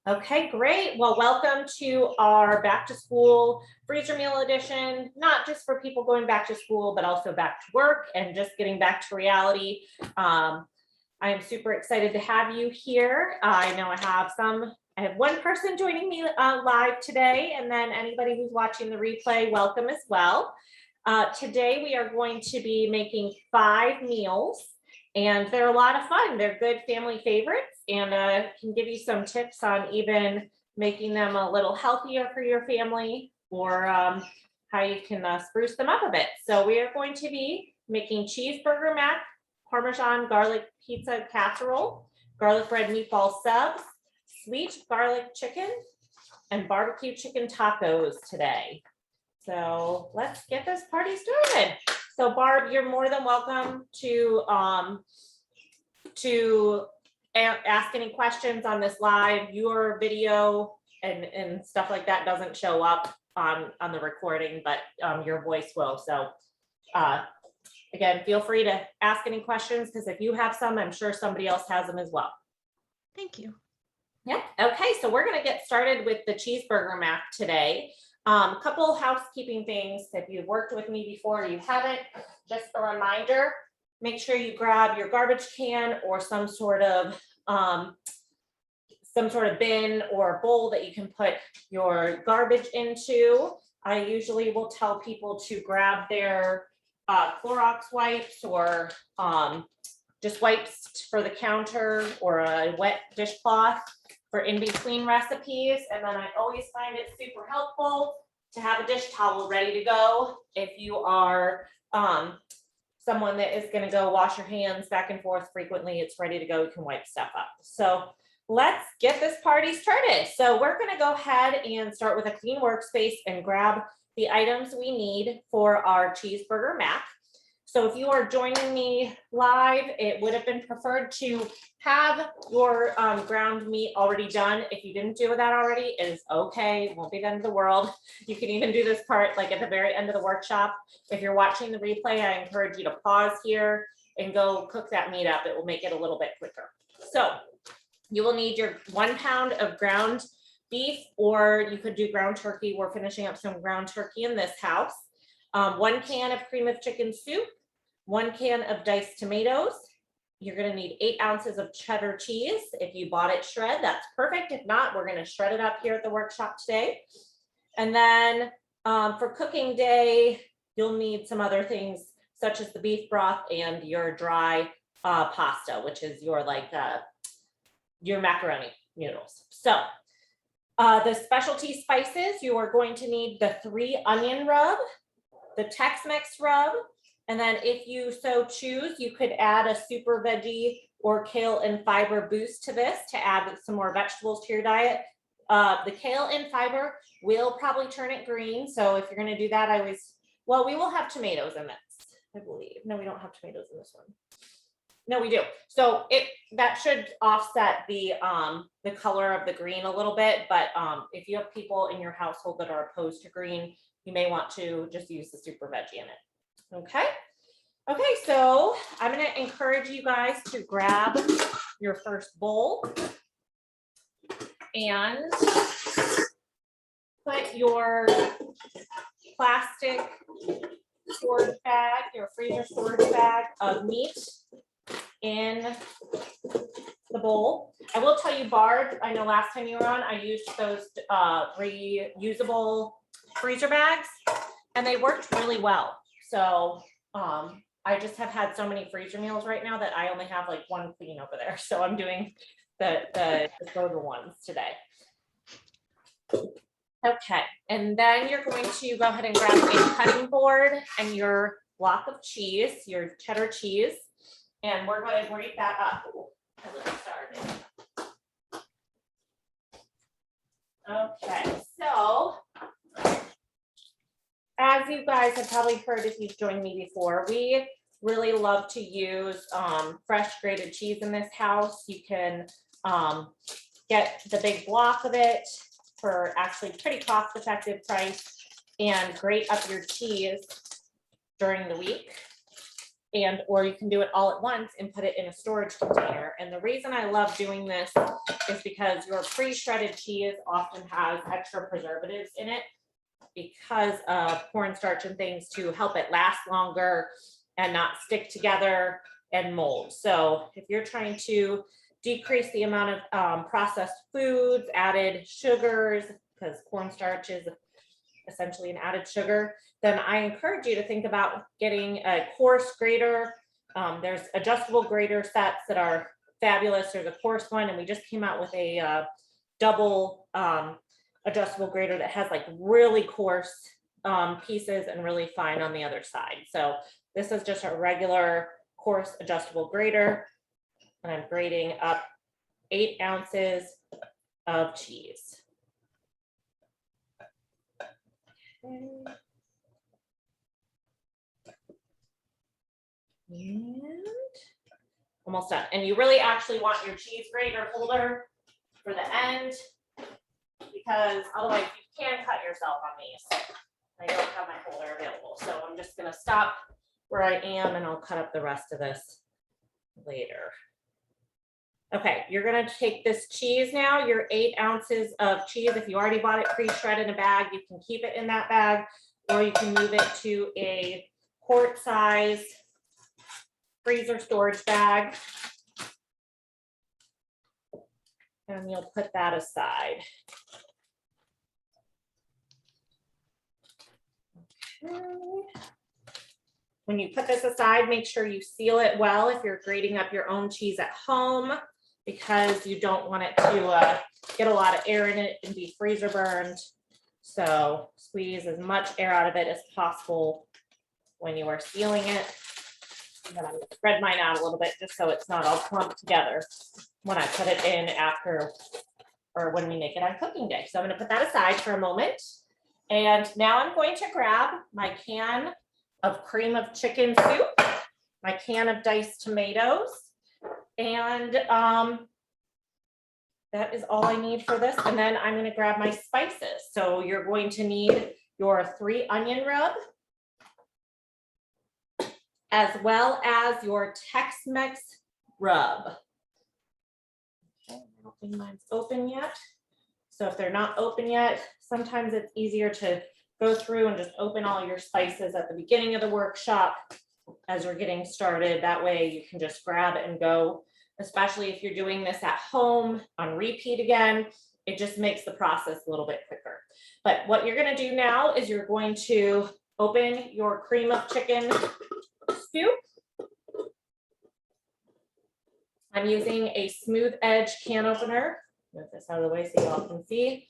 Okay, great. Well, welcome to our back to school freezer meal edition, not just for people going back to school, but also back to work and just getting back to reality. I am super excited to have you here. I know I have one person joining me live today, and then anybody who's watching the replay, welcome as well. Today we are going to be making 5 meals. And they're a lot of fun. They're good family favorites, and can give you some tips on even making them a little healthier for your family, or how you can spruce them up a bit. So we are going to be making cheeseburger mac, Parmesan garlic pizza casserole, garlic bread meatball subs, sweet garlic chicken, and barbecue chicken tacos today. So let's get this party started. So Barb, you're more than welcome to ask any questions on this live. Your video and stuff like that doesn't show up on the recording, but your voice will. So again, feel free to ask any questions, because if you have some, I'm sure somebody else has them as well. Thank you. Yeah. Okay. So we're going to get started with the cheeseburger mac today. A couple housekeeping things. If you've worked with me before, you haven't, just a reminder, make sure you grab your garbage can or some sort of bin or bowl that you can put your garbage into. I usually will tell people to grab their Clorox wipes, or just wipes for the counter, or a wet dishcloth for in-between recipes. And then I always find it super helpful to have a dish towel ready to go. If you are someone that is going to go wash your hands back and forth frequently, it's ready to go. You can wipe stuff up. So let's get this party started. So we're going to go ahead and start with a clean workspace and grab the items we need for our cheeseburger mac. So if you are joining me live, it would have been preferred to have your ground meat already done. If you didn't do that already, it is okay. It won't be the end of the world. You can even do this part like at the very end of the workshop. If you're watching the replay, I encourage you to pause here and go cook that meat up. It will make it a little bit quicker. So you will need your 1 pound of ground beef, or you could do ground turkey. We're finishing up some ground turkey in this house. 1 can of cream of chicken soup, 1 can of diced tomatoes. You're going to need 8 ounces of cheddar cheese. If you bought it shred, that's perfect. If not, we're going to shred it up here at the workshop today. And then for cooking day, you'll need some other things, such as the beef broth and your dry pasta, which is your your macaroni noodles. So the specialty spices, you are going to need the 3 onion rub, the Tex-Mex rub, and then if you so choose, you could add a super veggie or kale and fiber boost to this to add some more vegetables to your diet. The kale and fiber will probably turn it green. So if you're going to do that, we will have tomatoes in this, I believe. No, we don't have tomatoes in this one. No, we do. So that should offset the color of the green a little bit. But if you have people in your household that are opposed to green, you may want to just use the super veggie in it. Okay. Okay, so I'm going to encourage you guys to grab your first bowl and put your plastic storage bag, your freezer storage bag of meat in the bowl. I will tell you, Barb, I know last time you were on, I used those reusable freezer bags, and they worked really well. So I just have had so many freezer meals right now that I only have like 1 clean over there. So I'm doing the disposable ones today. Okay, and then you're going to go ahead and grab a cutting board and your block of cheese, your cheddar cheese, and we're going to grate that up. A little started. Okay, so as you guys have probably heard if you've joined me before, we really love to use fresh grated cheese in this house. You can get the big block of it for actually pretty cost-effective price and grate up your cheese during the week. or you can do it all at once and put it in a storage container. And the reason I love doing this is because your pre-shredded cheese often has extra preservatives in it because of cornstarch and things to help it last longer and not stick together and mold. So if you're trying to decrease the amount of processed foods, added sugars, because cornstarch is essentially an added sugar, then I encourage you to think about getting a coarse grater. There's adjustable grater sets that are fabulous. There's a coarse one, and we just came out with a double adjustable grater that has like really coarse pieces and really fine on the other side. So this is just a regular coarse adjustable grater, and I'm grating up 8 ounces of cheese. Okay. And almost done. And you really actually want your cheese grater holder for the end, because otherwise you can cut yourself on these. I don't have my holder available, so I'm just gonna stop where I am and I'll cut up the rest of this later. Okay, you're gonna take this cheese now, your 8 ounces of cheese. If you already bought it pre-shredded in a bag, you can keep it in that bag, or you can move it to a quart size freezer storage bag. And you'll put that aside. Okay. When you put this aside, make sure you seal it well if you're grating up your own cheese at home, because you don't want it to get a lot of air in it and be freezer burned. So squeeze as much air out of it as possible when you are sealing it. And then I'm going to spread mine out a little bit just so it's not all clumped together when I put it in after, or when we make it on cooking day. So I'm going to put that aside for a moment. And now I'm going to grab my can of cream of chicken soup, my can of diced tomatoes, and that is all I need for this. And then I'm going to grab my spices. So you're going to need your 3 onion rub, as well as your Tex-Mex rub. Okay, I don't think mine's open yet. So if they're not open yet, sometimes it's easier to go through and just open all your spices at the beginning of the workshop as we're getting started. That way you can just grab it and go, especially if you're doing this at home on repeat again. It just makes the process a little bit quicker. But what you're going to do now is you're going to open your cream of chicken soup. I'm using a smooth edge can opener. Move this out of the way so you all can see.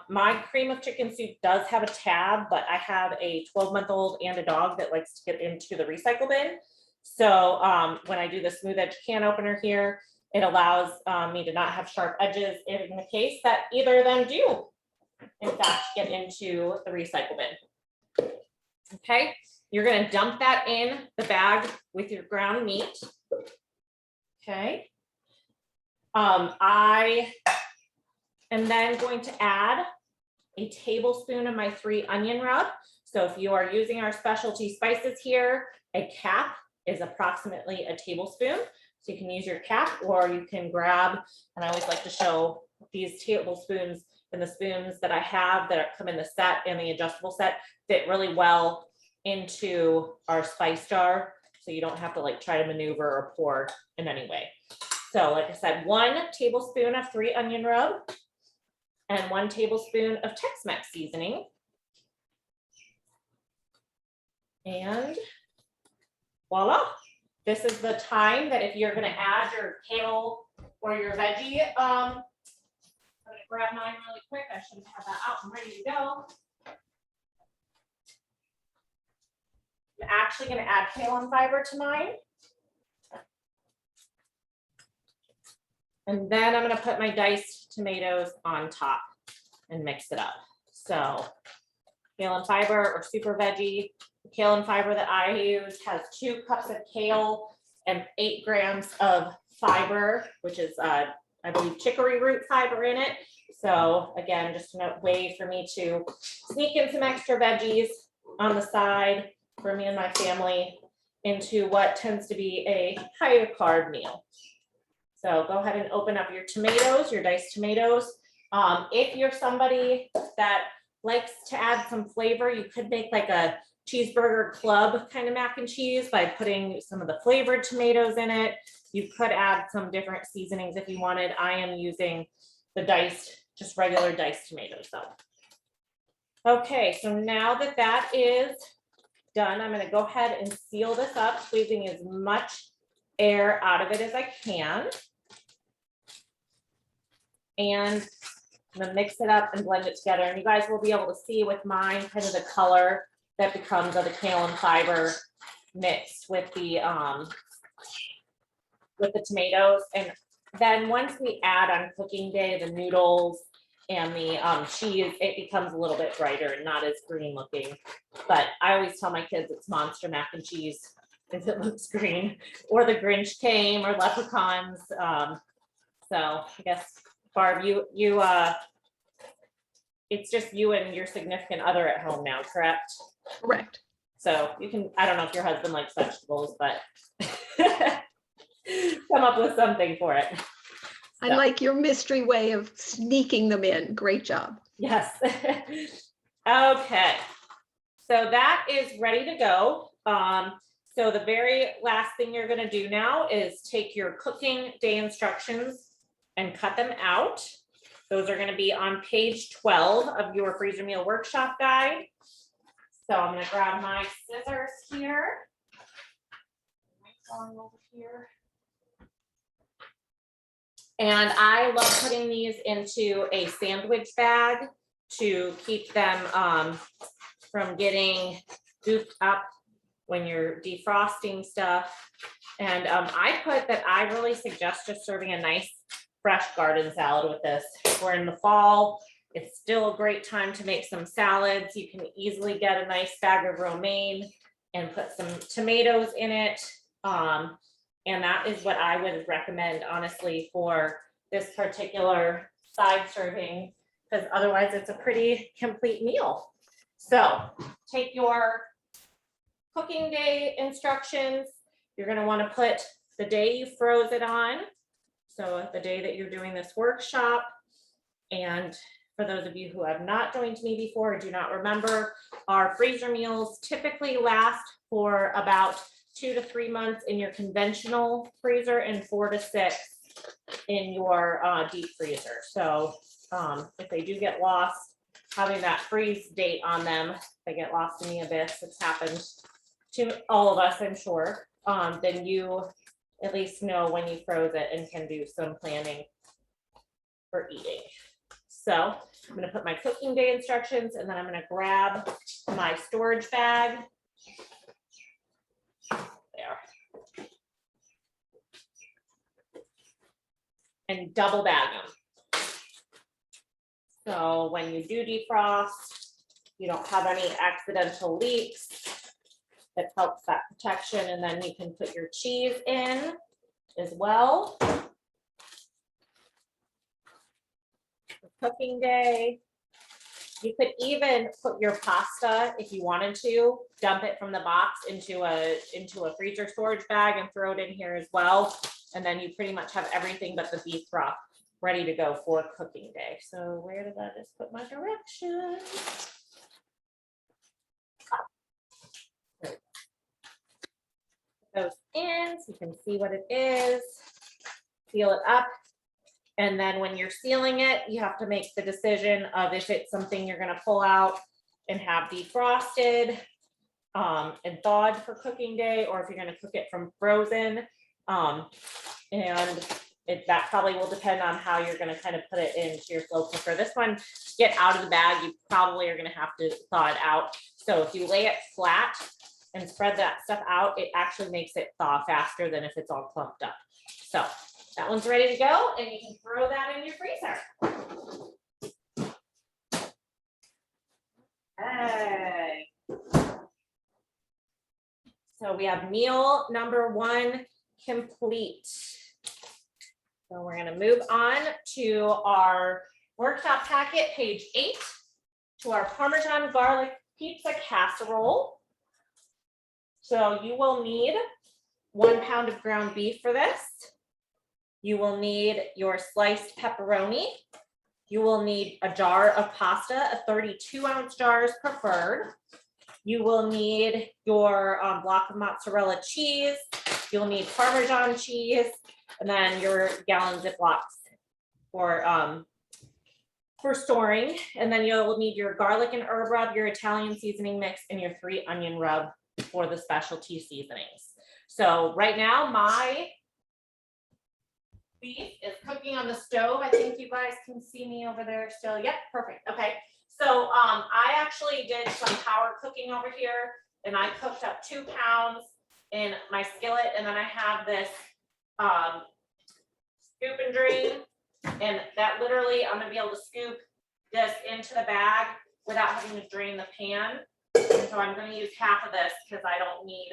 My cream of chicken soup does have a tab, but I have a 12-month-old and a dog that likes to get into the recycle bin. So when I do the smooth edge can opener here, it allows me to not have sharp edges in the case that either of them do, in fact, get into the recycle bin. Okay, you're going to dump that in the bag with your ground meat. Okay. I am then going to add a tablespoon of my 3 onion rub. So if you are using our specialty spices here, a cap is approximately a tablespoon. So you can use your cap, or you can grab, and I always like to show these tablespoons, and the spoons that I have that come in the set and the adjustable set fit really well into our spice jar. So you don't have to like try to maneuver or pour in any way. So like I said, 1 tablespoon of 3 onion rub and 1 tablespoon of Tex-Mex seasoning. And voila. This is the time that if you're going to add your kale or your veggie, I'm going to grab mine really quick. I should have that out and ready to go. I'm actually going to add kale and fiber to mine. And then I'm going to put my diced tomatoes on top and mix it up. So kale and fiber or super veggie. The kale and fiber that I use has 2 cups of kale and 8 grams of fiber, which is, I believe, chicory root fiber in it. So again, just a way for me to sneak in some extra veggies on the side for me and my family. into what tends to be a higher carb meal. So go ahead and open up your tomatoes, your diced tomatoes. If you're somebody that likes to add some flavor, you could make like a cheeseburger club kind of mac and cheese by putting some of the flavored tomatoes in it. You could add some different seasonings if you wanted. I am using the diced, just regular diced tomatoes though. Okay, so now that that is done, I'm going to go ahead and seal this up, squeezing as much air out of it as I can. And I'm gonna mix it up and blend it together. And you guys will be able to see with mine kind of the color that becomes of the kale and fiber mixed with the tomatoes. And then once we add on cooking day, the noodles and the cheese, it becomes a little bit brighter and not as green looking. But I always tell my kids it's monster mac and cheese if it looks green, or the Grinch came, or leprechauns. So I guess, Barb, it's just you and your significant other at home now, correct? Correct. So you can, I don't know if your husband likes vegetables, but come up with something for it. I like your mystery way of sneaking them in. Great job. Yes. Okay. So that is ready to go. So the very last thing you're going to do now is take your cooking day instructions and cut them out. Those are going to be on page 12 of your freezer meal workshop guide. So I'm going to grab my scissors here. Over here. And I love putting these into a sandwich bag to keep them from getting gooped up when you're defrosting stuff. And I really suggest just serving a nice fresh garden salad with this. We're in the fall. It's still a great time to make some salads. You can easily get a nice bag of romaine and put some tomatoes in it. And that is what I would recommend, honestly, for this particular side serving, because otherwise it's a pretty complete meal. So take your cooking day instructions. You're going to want to put the day you froze it on. So the day that you're doing this workshop. And for those of you who have not joined me before or do not remember, our freezer meals typically last for about 2 to 3 months in your conventional freezer and 4 to 6 in your deep freezer. So if they do get lost, having that freeze date on them, they get lost in the abyss, it's happened to all of us, I'm sure, then you at least know when you froze it and can do some planning for eating. So I'm going to put my cooking day instructions, and then I'm going to grab my storage bag. There. And double bag them. So when you do defrost, you don't have any accidental leaks. That helps that protection. And then you can put your cheese in as well. Cooking day. You could even put your pasta, if you wanted to, dump it from the box into a freezer storage bag and throw it in here as well. And then you pretty much have everything but the beef broth ready to go for cooking day. So where did I just put my directions? Those in so you can see what it is. Seal it up. And then when you're sealing it, you have to make the decision of if it's something you're going to pull out and have defrosted and thawed for cooking day, or if you're going to cook it from frozen. That probably will depend on how you're going to kind of put it into your slow cooker. This one, to get out of the bag, you probably are going to have to thaw it out. So if you lay it flat and spread that stuff out, it actually makes it thaw faster than if it's all clumped up. So that one's ready to go, and you can throw that in your freezer. Hey. So we have meal number 1 complete. So we're going to move on to our workshop packet, page 8, to our Parmesan garlic pizza casserole. So you will need 1 pound of ground beef for this. You will need your sliced pepperoni. You will need a jar of pasta, a 32-ounce jar is preferred. You will need your block of mozzarella cheese. You'll need Parmesan cheese, and then your gallon Ziplocs for storing. And then you'll need your garlic and herb rub, your Italian seasoning mix, and your 3 onion rub for the specialty seasonings. So right now, my beef is cooking on the stove. I think you guys can see me over there still. Yep, perfect. Okay. So I actually did some power cooking over here, and I cooked up 2 pounds in my skillet, and then I have this scoop and drain, and that literally I'm gonna be able to scoop this into the bag without having to drain the pan. And so I'm gonna use half of this because I don't need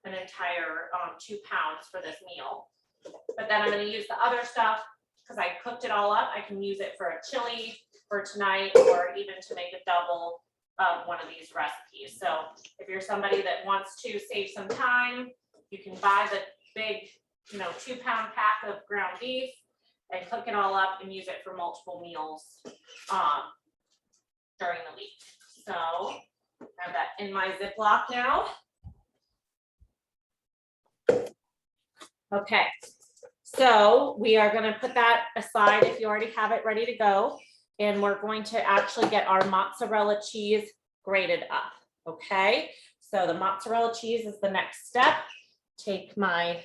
an entire 2 pounds for this meal. But then I'm gonna use the other stuff because I cooked it all up. I can use it for a chili for tonight, or even to make a double of one of these recipes. So if you're somebody that wants to save some time, you can buy the big, 2 pound pack of ground beef and cook it all up and use it for multiple meals during the week. So I have that in my Ziploc now. Okay, so we are going to put that aside if you already have it ready to go. And we're going to actually get our mozzarella cheese grated up. Okay, so the mozzarella cheese is the next step. Take my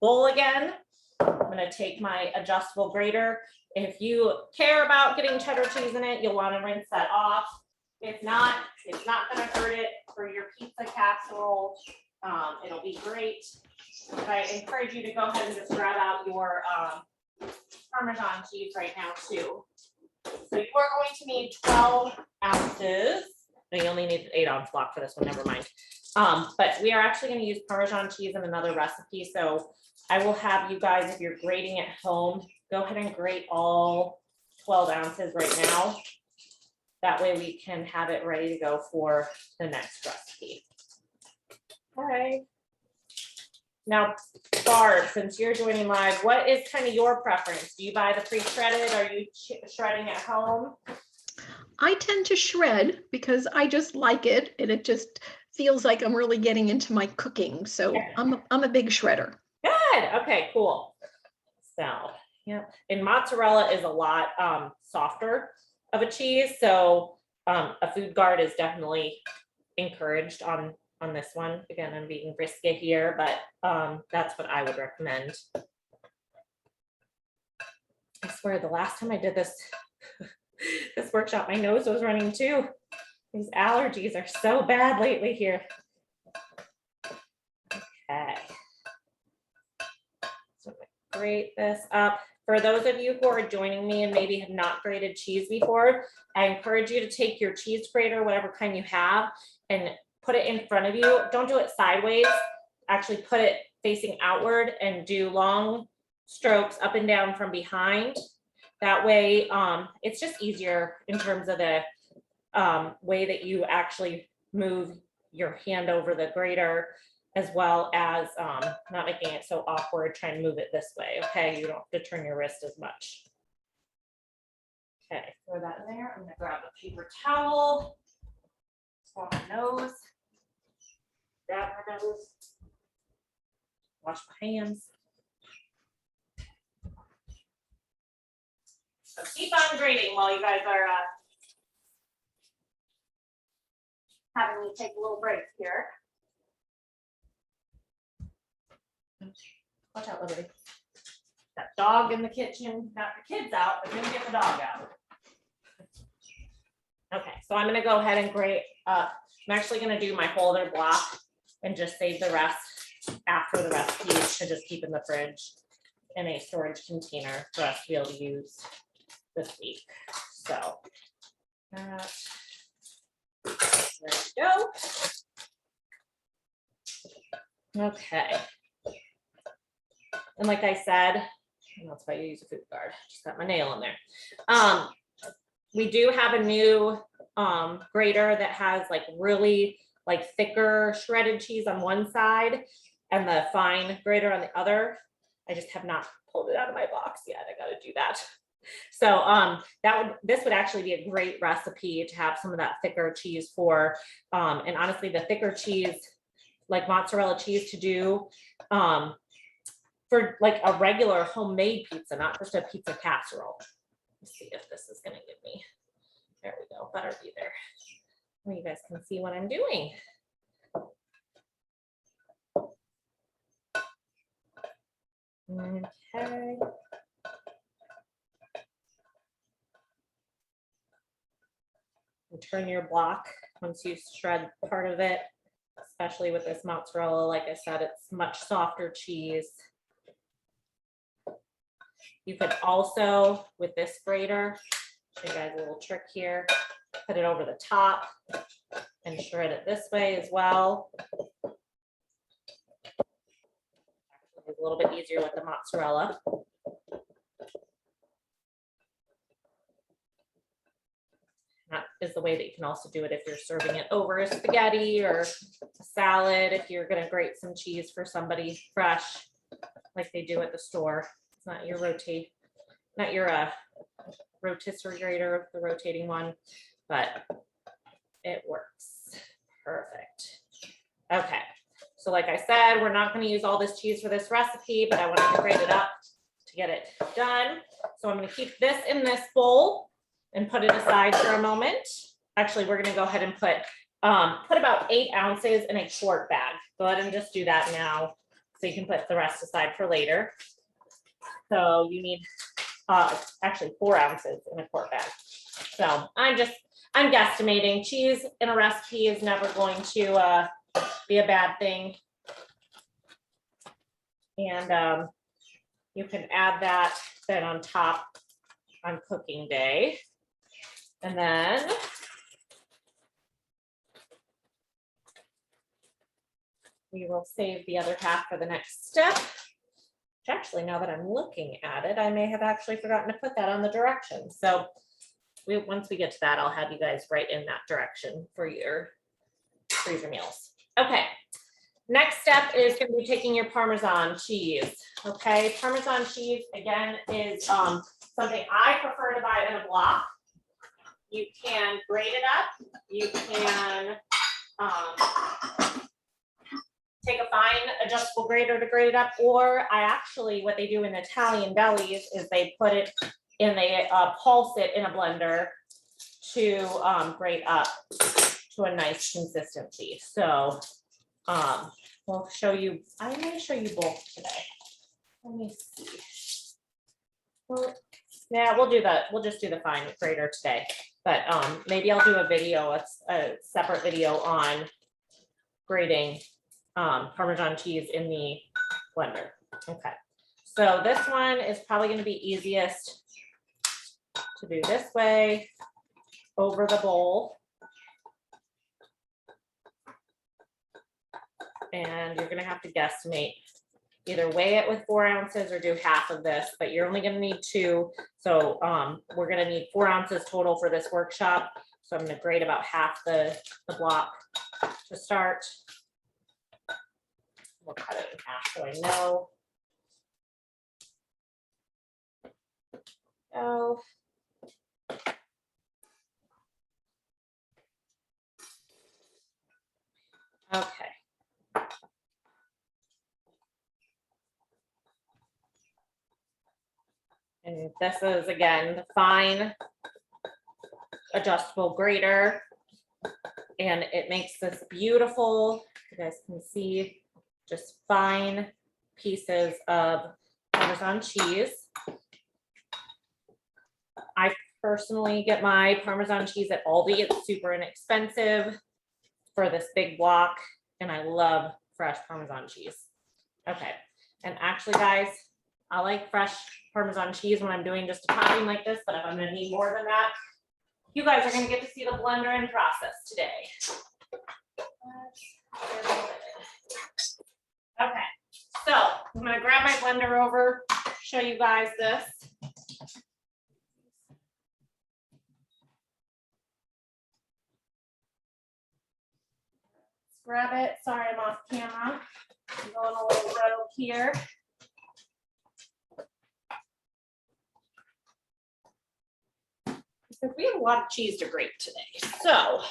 bowl again. I'm going to take my adjustable grater. If you care about getting cheddar cheese in it, you'll want to rinse that off. If not, it's not going to hurt it for your pizza casserole. It'll be great. But I encourage you to go ahead and just grab out your Parmesan cheese right now too. So you are going to need 12 ounces. No, you only need an 8-ounce block for this one, never mind. But we are actually going to use Parmesan cheese in another recipe. So I will have you guys, if you're grating at home, go ahead and grate all 12 ounces right now. That way we can have it ready to go for the next recipe. All right. Now, Barb, since you're joining live, what is kind of your preference? Do you buy the pre-shredded? Are you shredding at home? I tend to shred because I just like it, and it just feels like I'm really getting into my cooking. So I'm a big shredder. Good. Okay, cool. So, yeah. And mozzarella is a lot softer of a cheese. So a food guard is definitely encouraged on this one. Again, I'm being brisket here, but that's what I would recommend. I swear the last time I did this this workshop, my nose was running too. These allergies are so bad lately here. Okay. So grate this up. For those of you who are joining me and maybe have not grated cheese before, I encourage you to take your cheese grater, whatever kind you have, and put it in front of you. Don't do it sideways. Actually put it facing outward and do long strokes up and down from behind. That way, it's just easier in terms of the way that you actually move your hand over the grater, as well as not making it so awkward trying to move it this way. Okay, you don't have to turn your wrist as much. Okay, throw that in there. I'm gonna grab a paper towel, swab my nose, grab my nose, wash my hands. So keep on grating while you guys are having me take a little break here. Watch out, Liberty. That dog in the kitchen. Got the kids out, but didn't get the dog out. Okay, so I'm gonna go ahead and grate up. I'm actually gonna do my whole other block and just save the rest after the recipe to just keep in the fridge in a storage container for us to be able to use this week. So there we go. Okay. And like I said, that's why you use a food guard. Just got my nail in there. We do have a new grater that has like really like thicker shredded cheese on one side and the fine grater on the other. I just have not pulled it out of my box yet. I gotta do that. So this would actually be a great recipe to have some of that thicker cheese for, and honestly, the thicker cheese, like mozzarella cheese to do for like a regular homemade pizza, not just a pizza casserole. Let's see if this is gonna give me, there we go, better be there. Well, you guys can see what I'm doing. Okay. And turn your block once you shred part of it, especially with this mozzarella. Like I said, it's much softer cheese. You could also, with this grater, show you guys a little trick here, put it over the top and shred it this way as well. It's a little bit easier with the mozzarella. That is the way that you can also do it if you're serving it over a spaghetti or a salad, if you're gonna grate some cheese for somebody fresh, like they do at the store. It's not your rotisserie grater, the rotating one, but it works. Perfect. Okay, so like I said, we're not gonna use all this cheese for this recipe, but I wanted to grate it up to get it done. So I'm gonna keep this in this bowl and put it aside for a moment. Actually, we're gonna go ahead and put about 8 ounces in a quart bag. Go ahead and just do that now so you can put the rest aside for later. So you need actually 4 ounces in a quart bag. So I'm guesstimating. Cheese in a recipe is never going to be a bad thing. And you can add that then on top on cooking day. And then we will save the other half for the next step. Which actually, now that I'm looking at it, I may have actually forgotten to put that on the directions. So once we get to that, I'll have you guys write in that direction for your freezer meals. Okay, next step is going to be taking your Parmesan cheese. Okay, Parmesan cheese, again, is something I prefer to buy in a block. You can grate it up. You can take a fine adjustable grater to grate it up, or what they do in Italian delis is they put it in, they pulse it in a blender to grate up to a nice consistency. So we'll show you, I'm going to show you both today. Let me see. Well, yeah, we'll just do the fine grater today, but maybe I'll do a video, a separate video on grating Parmesan cheese in the blender. Okay, so this one is probably going to be easiest to do this way over the bowl. And you're going to have to guesstimate, either weigh it with 4 ounces or do half of this, but you're only going to need 2. So we're going to need 4 ounces total for this workshop. So I'm going to grate about half the block to start. We'll cut it in half so I know. Oh. Okay. And this is, again, the fine adjustable grater. And it makes this beautiful, you guys can see, just fine pieces of Parmesan cheese. I personally get my Parmesan cheese at Aldi. It's super inexpensive for this big block, and I love fresh Parmesan cheese. Okay, and actually, guys, I like fresh Parmesan cheese when I'm doing just a topping like this, but if I'm gonna need more than that, you guys are gonna get to see the blender in process today. Okay, so I'm gonna grab my blender over, show you guys this. grab it. Sorry, I'm off camera. I'm going a little rogue here. Because we have a lot of cheese to grate today. So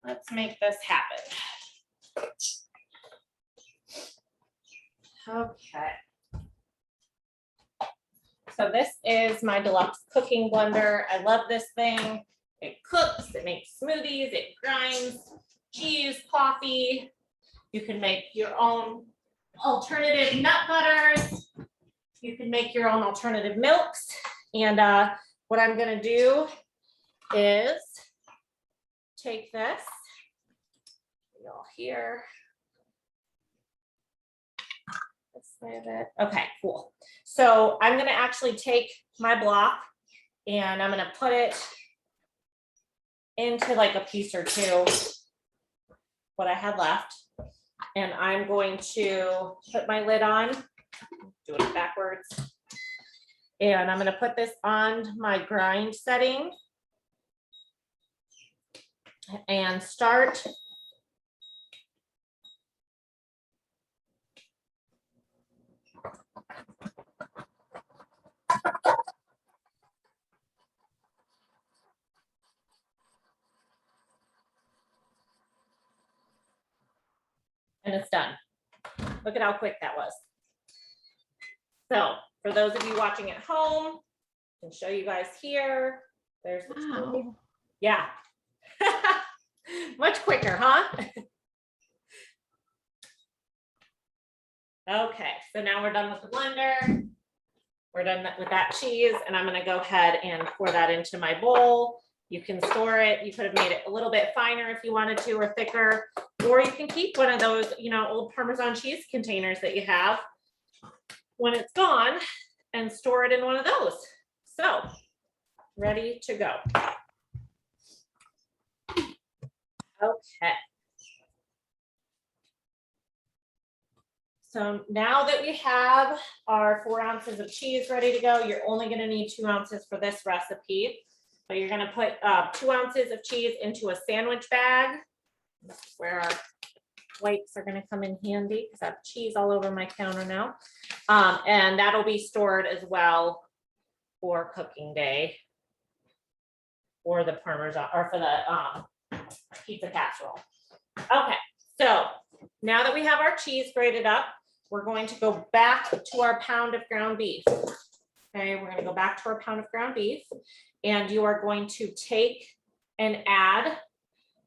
let's make this happen. Okay. So this is my deluxe cooking blender. I love this thing. It cooks, it makes smoothies, it grinds cheese, coffee. You can make your own alternative nut butters. You can make your own alternative milks. And what I'm gonna do is take this, y'all here. This way of it. Okay, cool. So I'm gonna actually take my block and I'm gonna put it into like a piece or two, what I had left. And I'm going to put my lid on, doing it backwards. And I'm gonna put this on my grind setting and start. And it's done. Look at how quick that was. So for those of you watching at home, I can show you guys here. There's the smoothie. Wow. Yeah. Much quicker, huh? Okay, so now we're done with the blender. We're done with that cheese, and I'm gonna go ahead and pour that into my bowl. You can store it. You could have made it a little bit finer if you wanted to, or thicker, or you can keep one of those, you know, old Parmesan cheese containers that you have when it's gone and store it in one of those. So, ready to go. Okay. So now that we have our 4 ounces of cheese ready to go, you're only gonna need 2 ounces for this recipe. But you're gonna put 2 ounces of cheese into a sandwich bag. This is where our wipes are gonna come in handy because I have cheese all over my counter now. And that'll be stored as well for cooking day or the Parmesan, or for the pizza casserole. Okay, so now that we have our cheese grated up, we're going to go back to our pound of ground beef. Okay, we're gonna go back to our pound of ground beef, and you are going to take and add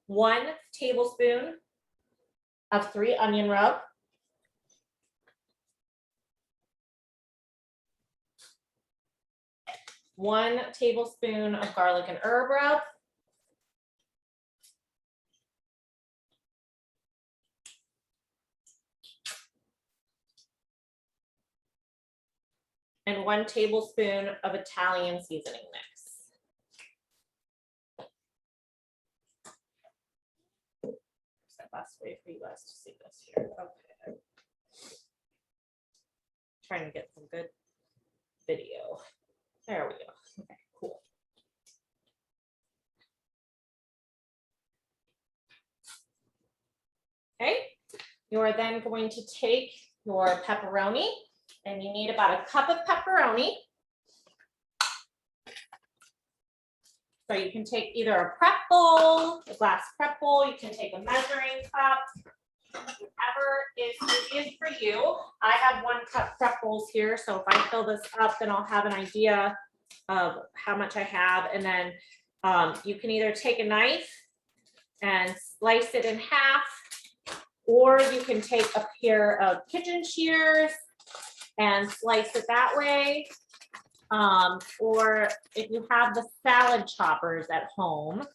1 tablespoon of 3 onion rub, 1 tablespoon of garlic and herb rub, and 1 tablespoon of Italian seasoning mix. What's the best way for you guys to see this here? Okay. Trying to get some good video. There we go. Okay, cool. Okay, you are then going to take your pepperoni, and you need about 1 cup of pepperoni. So you can take either a prep bowl, a glass prep bowl, you can take a measuring cup, whatever is easiest for you. I have 1 cup prep bowls here, so if I fill this up, then I'll have an idea of how much I have. And then you can either take a knife and slice it in half, or you can take a pair of kitchen shears and slice it that way. Or if you have the salad choppers at home,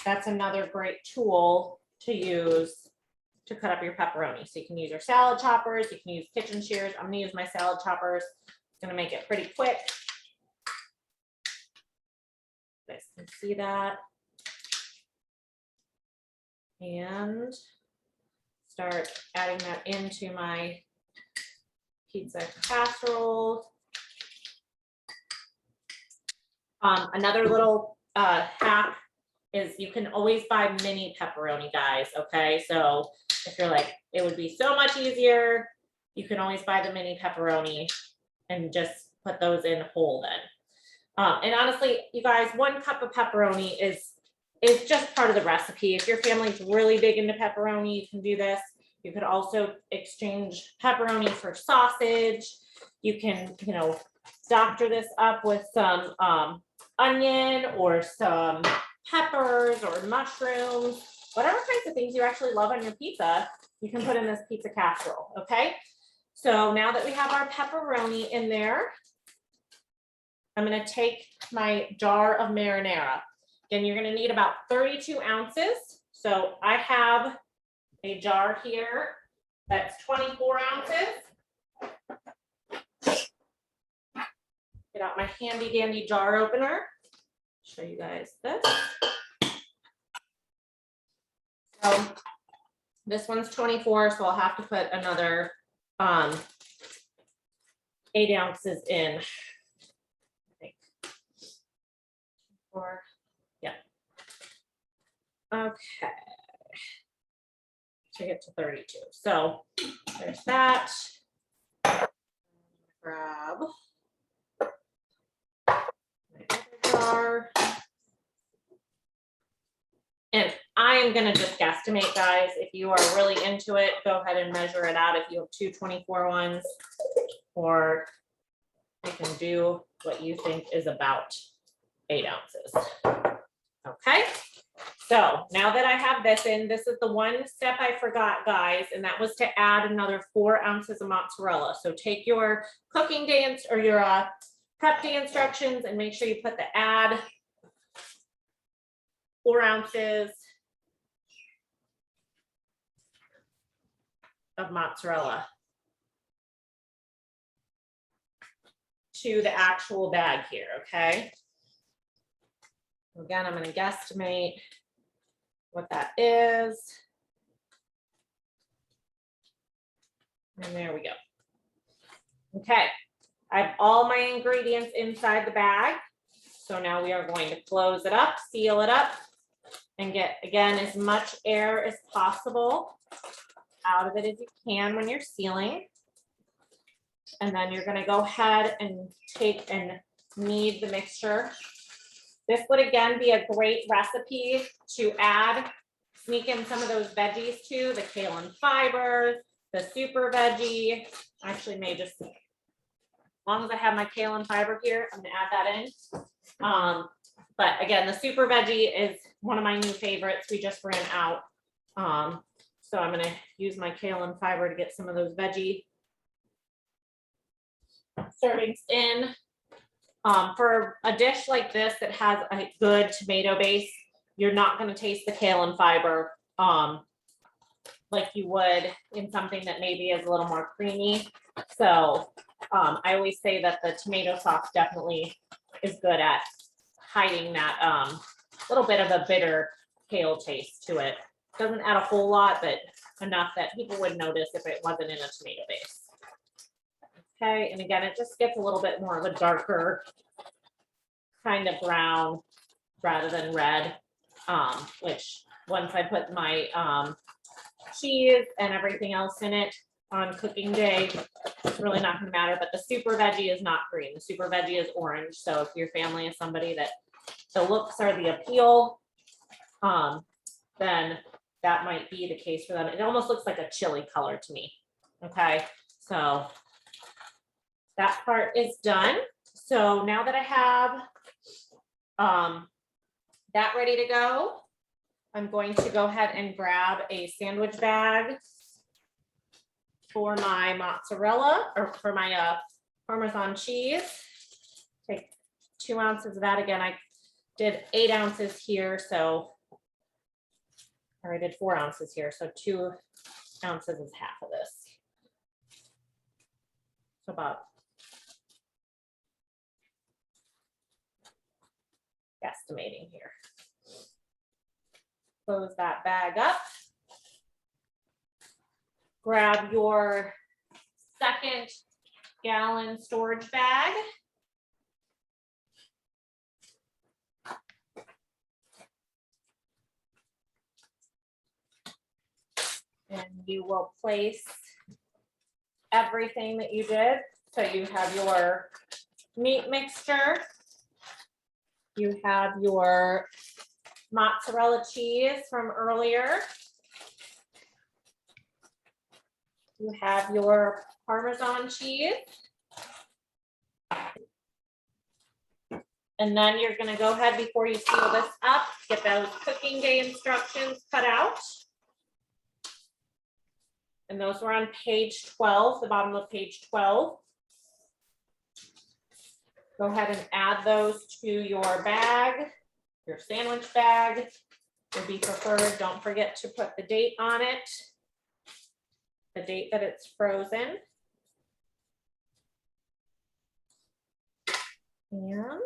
that's another great tool to use to cut up your pepperoni. So you can use your salad choppers, you can use kitchen shears. I'm gonna use my salad choppers. It's gonna make it pretty quick. You guys can see that. And start adding that into my pizza casserole. Another little hack is you can always buy mini pepperoni, guys, okay? So if you're like, it would be so much easier, you can always buy the mini pepperoni and just put those in whole then. And honestly, you guys, 1 cup of pepperoni is just part of the recipe. If your family's really big into pepperoni, you can do this. You could also exchange pepperoni for sausage. You can, you know, doctor this up with some onion or some peppers or mushrooms, whatever kinds of things you actually love on your pizza, you can put in this pizza casserole, okay? So now that we have our pepperoni in there, I'm gonna take my jar of marinara. Again, you're gonna need about 32 ounces. So I have a jar here that's 24 ounces. Get out my handy dandy jar opener. Show you guys this. So this one's 24, so I'll have to put another 8 ounces in. I think. Or yeah. Okay. To get to 32. So there's that. Grab my other jar. And I am gonna just guesstimate, guys. If you are really into it, go ahead and measure it out if you have 2 24 ones, or you can do what you think is about 8 ounces. Okay, so now that I have this in, this is the one step I forgot, guys, and that was to add another 4 ounces of mozzarella. So take your cooking day or your prep day instructions and make sure you put the add 4 ounces of mozzarella to the actual bag here, okay? Again, I'm going to guesstimate what that is. And there we go. Okay, I have all my ingredients inside the bag. So now we are going to close it up, seal it up, and get, again, as much air as possible out of it as you can when you're sealing. And then you're gonna go ahead and take and knead the mixture. This would again be a great recipe to add, sneak in some of those veggies too, the kale and fibers, the super veggie. I actually may just, as long as I have my kale and fiber here, I'm gonna add that in. But again, the super veggie is one of my new favorites. We just ran out. So I'm gonna use my kale and fiber to get some of those veggie servings in. For a dish like this that has a good tomato base, you're not gonna taste the kale and fiber like you would in something that maybe is a little more creamy. So I always say that the tomato sauce definitely is good at hiding that little bit of a bitter kale taste to it. Doesn't add a whole lot, but enough that people would notice if it wasn't in a tomato base. Okay, and again, it just gets a little bit more of a darker kind of brown rather than red, which once I put my cheese and everything else in it on cooking day, it's really not gonna matter, but the super veggie is not green. The super veggie is orange. So if your family is somebody that the looks are the appeal, then that might be the case for them. It almost looks like a chili color to me. Okay, so that part is done. So now that I have that ready to go, I'm going to go ahead and grab a sandwich bag for my mozzarella, or for my Parmesan cheese. Take 2 ounces of that. Again, I did 8 ounces here, so, or I did 4 ounces here, so 2 ounces is half of this. So about estimating here. Close that bag up. Grab your 2nd gallon storage bag. you will place everything that you did. So you have your meat mixture. You have your mozzarella cheese from earlier. You have your Parmesan cheese. And then you're gonna go ahead before you seal this up, get those cooking day instructions cut out. And those were on page 12, the bottom of page 12. Go ahead and add those to your bag, your sandwich bag would be preferred. Don't forget to put the date on it, the date that it's frozen. And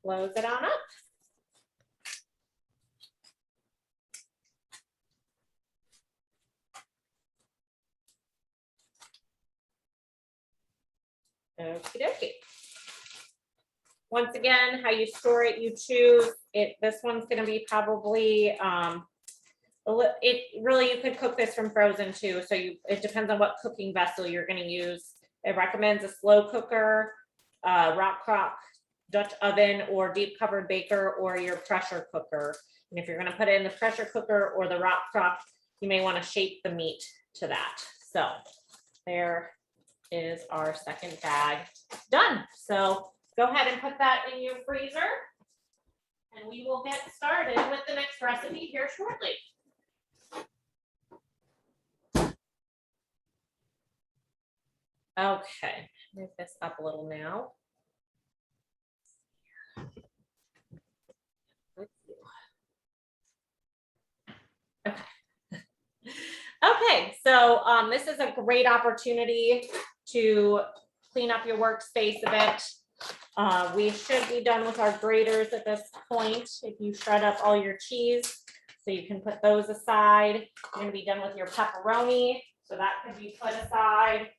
close it on up. Okie dokie. Once again, how you store it, you choose it. This one's going to be probably, it really, you could cook this from frozen too. So it depends on what cooking vessel you're going to use. It recommends a slow cooker, rock crock, Dutch oven, or deep covered baker, or your pressure cooker. And if you're going to put it in the pressure cooker or the rock crock, you may want to shape the meat to that. So there is our second bag done. So go ahead and put that in your freezer, and we will get started with the next recipe here shortly. Okay, move this up a little now. Okay. Okay, so this is a great opportunity to clean up your workspace a bit. We should be done with our graters at this point. If you shred up all your cheese, so you can put those aside. You're gonna be done with your pepperoni, so that can be put aside.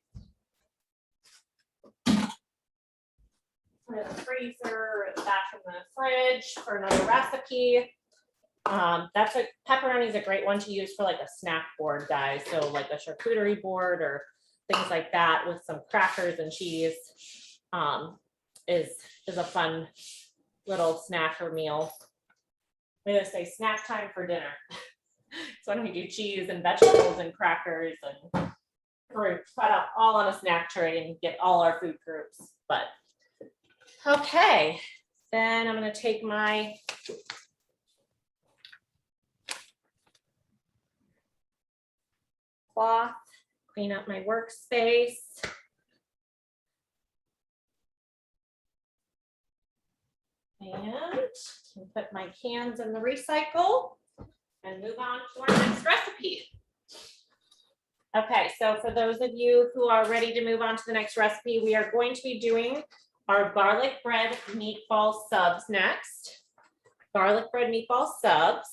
Put it in the freezer, back in the fridge for another recipe. Pepperoni is a great one to use for like a snack board, guys. So like a charcuterie board or things like that with some crackers and cheese is a fun little snack or meal. I'm gonna say snack time for dinner. So when we do cheese and vegetables and crackers and fruit, cut up all on a snack tray and get all our food groups. But okay, then I'm gonna take my cloth, clean up my workspace. And put my cans in the recycle and move on to our next recipe. Okay, so for those of you who are ready to move on to the next recipe, we are going to be doing our garlic bread meatball subs next. Garlic bread meatball subs.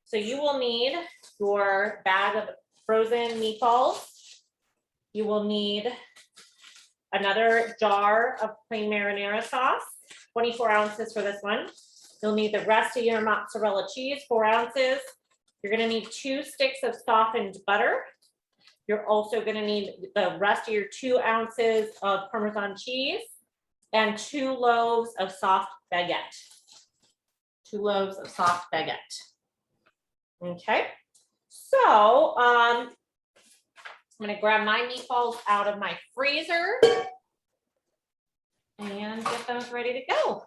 So you will need your bag of frozen meatballs. You will need another jar of plain marinara sauce, 24 ounces for this one. You'll need the rest of your mozzarella cheese, 4 ounces. You're gonna need 2 sticks of softened butter. You're also gonna need the rest of your 2 ounces of Parmesan cheese and 2 loaves of soft baguette. 2 loaves of soft baguette. Okay, so I'm gonna grab my meatballs out of my freezer and get those ready to go.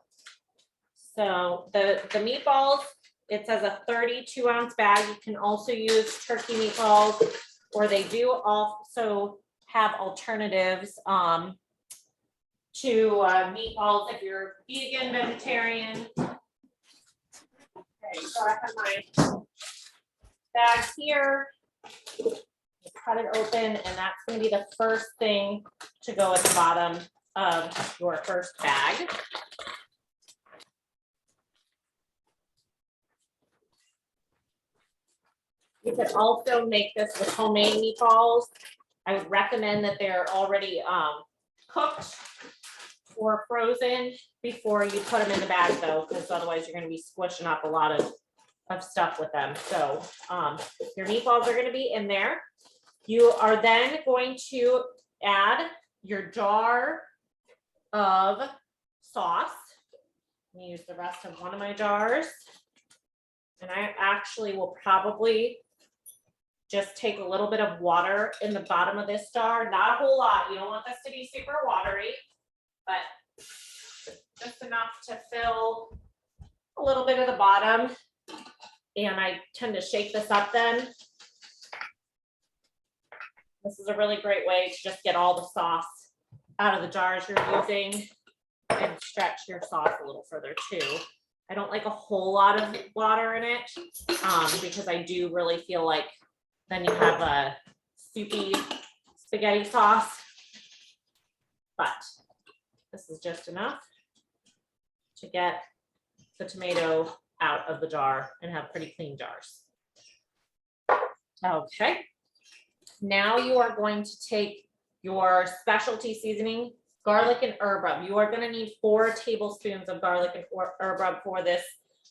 So the meatballs, it says a 32-ounce bag. You can also use turkey meatballs, or they do also have alternatives to meatballs if you're vegan, vegetarian. Okay, so I have my bag here. Cut it open, and that's going to be the first thing to go at the bottom of your first bag. You could also make this with homemade meatballs. I would recommend that they're already cooked or frozen before you put them in the bag, though, because otherwise you're going to be squishing up a lot of stuff with them. So your meatballs are gonna be in there. You are then going to add your jar of sauce. Let me use the rest of one of my jars. And I actually will probably just take a little bit of water in the bottom of this jar, not a whole lot. You don't want this to be super watery, but just enough to fill a little bit of the bottom. And I tend to shake this up then. This is a really great way to just get all the sauce out of the jars you're using and stretch your sauce a little further too. I don't like a whole lot of water in it because I do really feel like then you have a soupy spaghetti sauce, but this is just enough to get the tomato out of the jar and have pretty clean jars. Okay, now you are going to take your specialty seasoning, garlic and herb rub. You are going to need 4 tablespoons of garlic and herb rub for this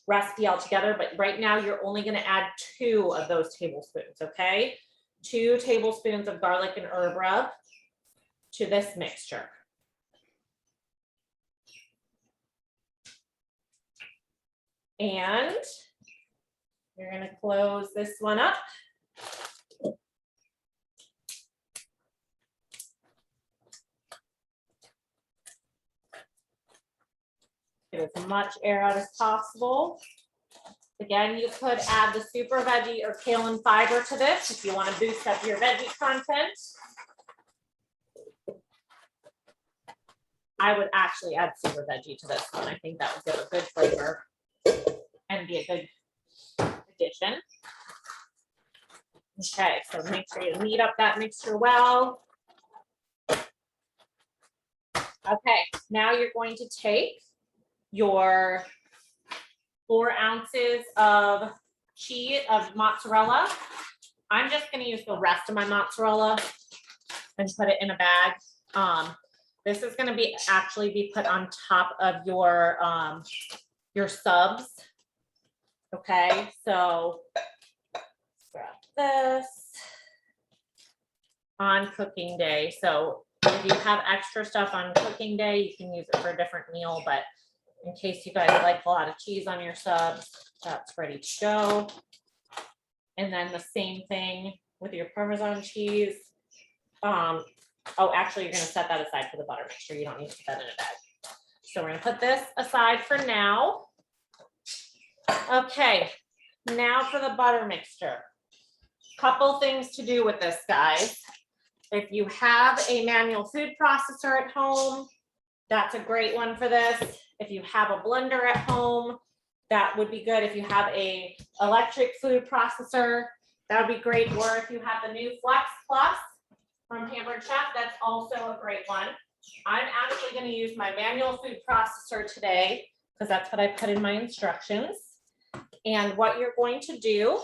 recipe altogether, but right now you're only going to add 2 of those tablespoons, okay? 2 tablespoons of garlic and herb rub to this mixture. And you're going to close this one up. Get as much air out as possible. Again, you could add the super veggie or kale and fiber to this if you want to boost up your veggie content. I would actually add super veggie to this one. I think that would give a good flavor and be a good addition. Okay, so make sure you knead up that mixture well. Okay, now you're going to take your 4 ounces of cheese, of mozzarella. I'm just going to use the rest of my mozzarella and put it in a bag. This is going to be actually be put on top of your subs. Okay, so grab this on cooking day. So if you have extra stuff on cooking day, you can use it for a different meal, but in case you guys like a lot of cheese on your subs, that's ready to go. And then the same thing with your Parmesan cheese. Oh, actually, you're going to set that aside for the butter mixture. You don't need to put that in a bag. So we're going to put this aside for now. Okay, now for the butter mixture. Couple things to do with this, guys. If you have a manual food processor at home, that's a great one for this. If you have a blender at home, that would be good. If you have a electric food processor, that would be great. Or if you have the new Flex Plus from Pampered Chef, that's also a great one. I'm actually going to use my manual food processor today because that's what I put in my instructions. And what you're going to do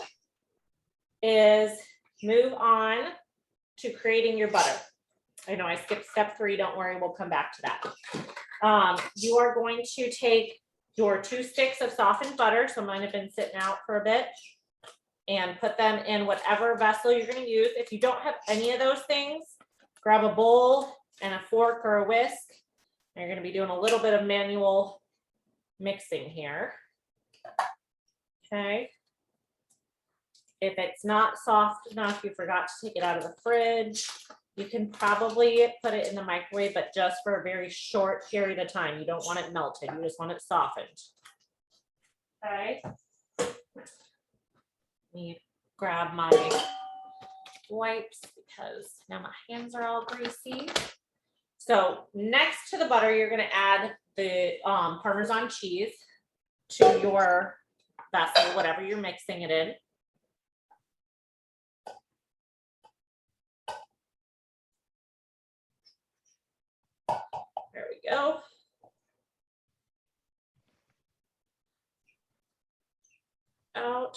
is move on to creating your butter. I know I skipped step 3. Don't worry, we'll come back to that. You are going to take your 2 sticks of softened butter. So mine have been sitting out for a bit, and put them in whatever vessel you're going to use. If you don't have any of those things, grab a bowl and a fork or a whisk. And you're going to be doing a little bit of manual mixing here. Okay. If it's not soft enough, you forgot to take it out of the fridge, you can probably put it in the microwave, but just for a very short period of time. You don't want it melted, you just want it softened. Okay. Let me grab my wipes because now my hands are all greasy. So next to the butter, you're going to add the Parmesan cheese to your vessel, whatever you're mixing it in. There we go. Out.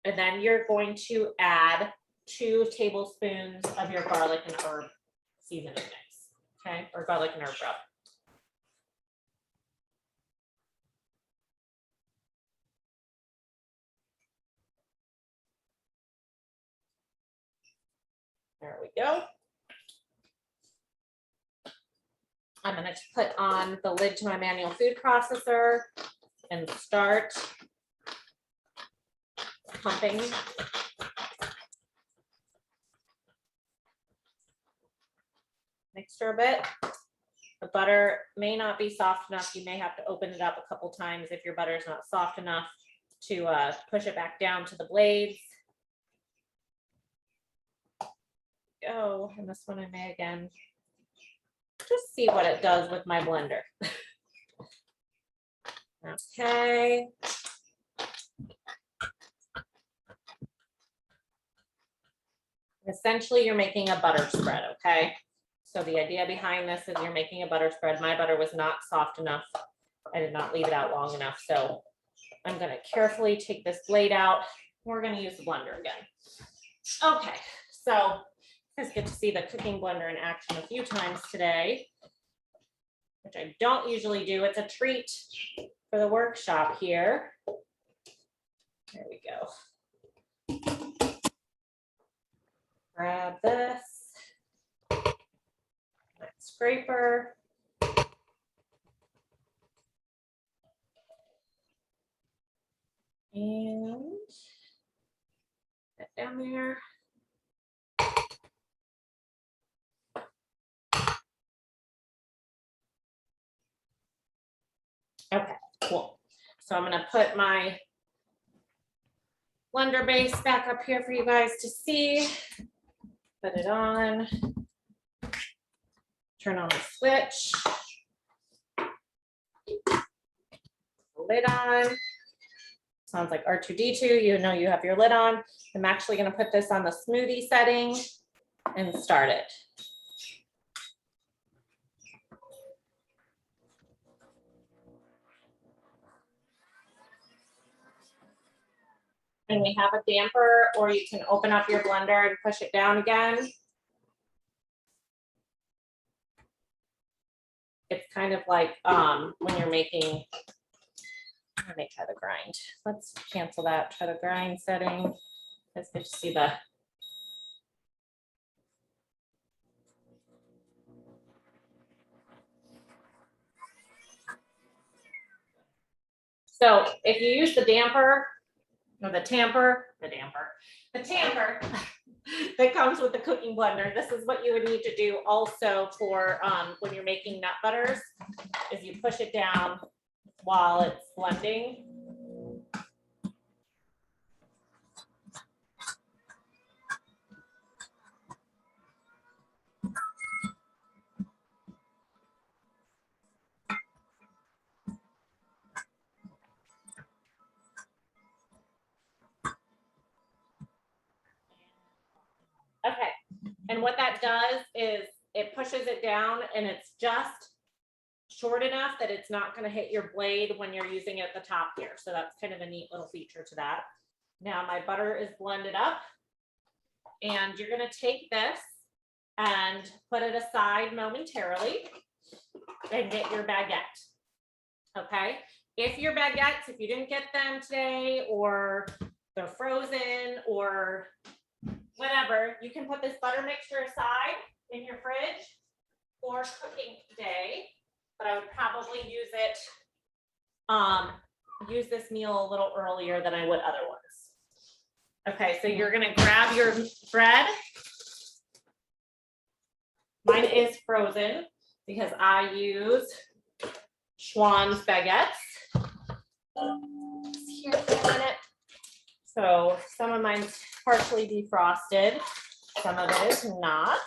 And then you're going to add 2 tablespoons of your garlic and herb seasoning mix. Okay, or garlic and herb rub. There we go. I'm gonna put on the lid to my manual food processor and start pumping. Mixture a bit. The butter may not be soft enough. You may have to open it up a couple times if your butter is not soft enough to push it back down to the blades. Go, and this one I may again. Just see what it does with my blender. Okay. Essentially, you're making a butter spread, okay? So the idea behind this is you're making a butter spread. My butter was not soft enough. I did not leave it out long enough. So I'm gonna carefully take this blade out. We're gonna use the blender again. Okay, so you guys get to see the cooking blender in action a few times today, which I don't usually do. It's a treat for the workshop here. There we go. Grab this. Scraper. And that down there. Okay, cool. So I'm gonna put my blender base back up here for you guys to see. Put it on. Turn on the switch. Lid on. Sounds like R2-D2, you know you have your lid on. I'm actually gonna put this on the smoothie setting and start it. And we have a damper, or you can open up your blender and push it down again. It's kind of like when you're making, let me try the grind. Let's cancel that, try the grind setting. Let's get to see the. So if you use the damper, or the tamper that comes with the cooking blender, this is what you would need to do also for when you're making nut butters, is you push it down while it's blending. Okay, and what that does is it pushes it down and it's just short enough that it's not going to hit your blade when you're using it at the top here. So that's kind of a neat little feature to that. Now my butter is blended up and you're going to take this and put it aside momentarily and get your baguette. Okay, if your baguettes, if you didn't get them today or they're frozen or whatever, you can put this butter mixture aside in your fridge for cooking today, but I would probably use this meal a little earlier than I would otherwise. Okay, so you're gonna grab your bread. Mine is frozen because I use Schwan's baguettes. Here for a minute. So some of mine's partially defrosted, some of it is not.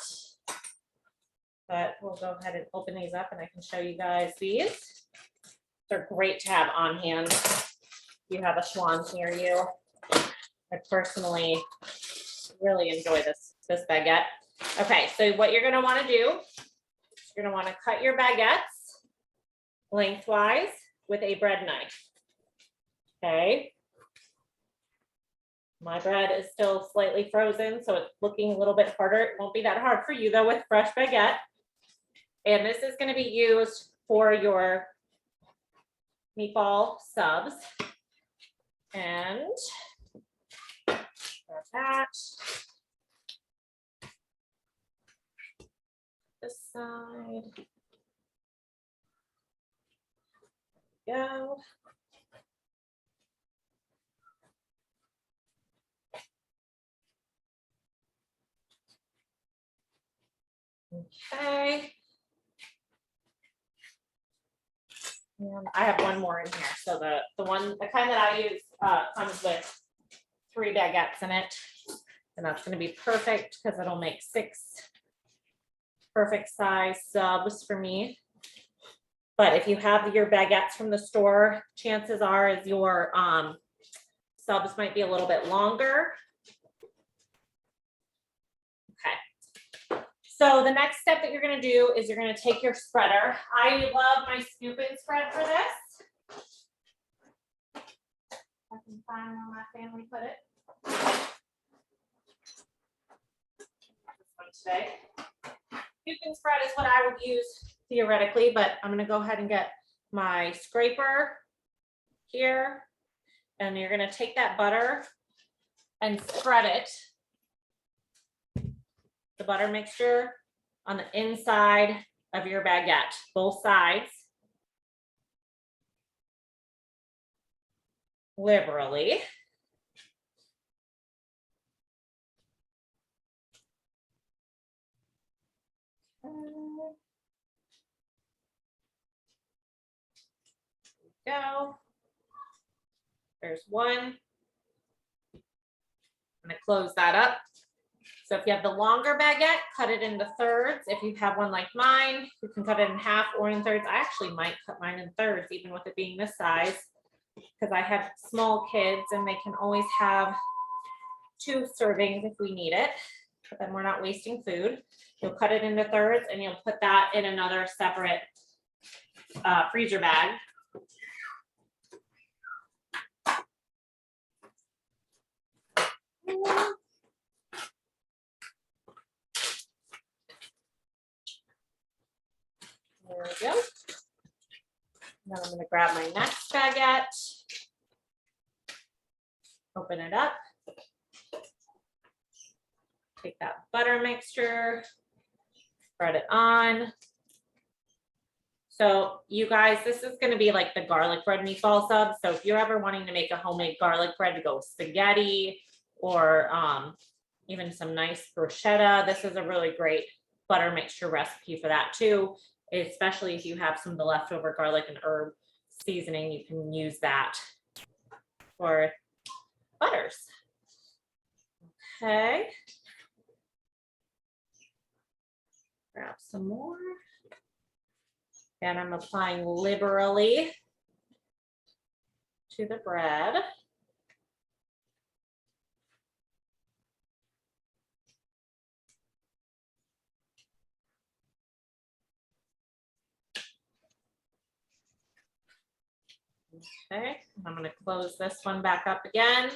But we'll go ahead and open these up and I can show you guys these. They're great to have on hand. You have a Schwan's near you. I personally really enjoy this baguette. Okay, so what you're gonna wanna do, you're gonna wanna cut your baguettes lengthwise with a bread knife. Okay. My bread is still slightly frozen, so it's looking a little bit harder. It won't be that hard for you though with fresh baguette. And this is going to be used for your meatball subs. And that. side. Go. Okay. And I have one more in here. So the kind that I use comes with 3 baguettes in it. And that's going to be perfect because it'll make 6 perfect size subs for me. But if you have your baguettes from the store, chances are is your subs might be a little bit longer. Okay. So the next step that you're going to do is you're going to take your spreader. I love my scoop and spread for this. I can find where my family put it. This one today. Scoop and spread is what I would use theoretically, but I'm going to go ahead and get my scraper here. And you're going to take that butter and spread it, the butter mixture, on the inside of your baguette, both sides, liberally. Go. There's one. I'm gonna close that up. So if you have the longer baguette, cut it into thirds. If you have one like mine, you can cut it in half or in thirds. I actually might cut mine in thirds, even with it being this size, because I have small kids and they can always have 2 servings if we need it, but then we're not wasting food. You'll cut it into thirds and you'll put that in another separate freezer bag. There we go. Now I'm going to grab my next baguette, open it up, take that butter mixture, spread it on. So you guys, this is going to be like the garlic bread meatball sub. So if you're ever wanting to make a homemade garlic bread to go with spaghetti or even some nice bruschetta, this is a really great butter mixture recipe for that too. Especially if you have some of the leftover garlic and herb seasoning, you can use that for butters. Okay. Grab some more. And I'm applying liberally to the bread. Okay, I'm going to close this one back up again.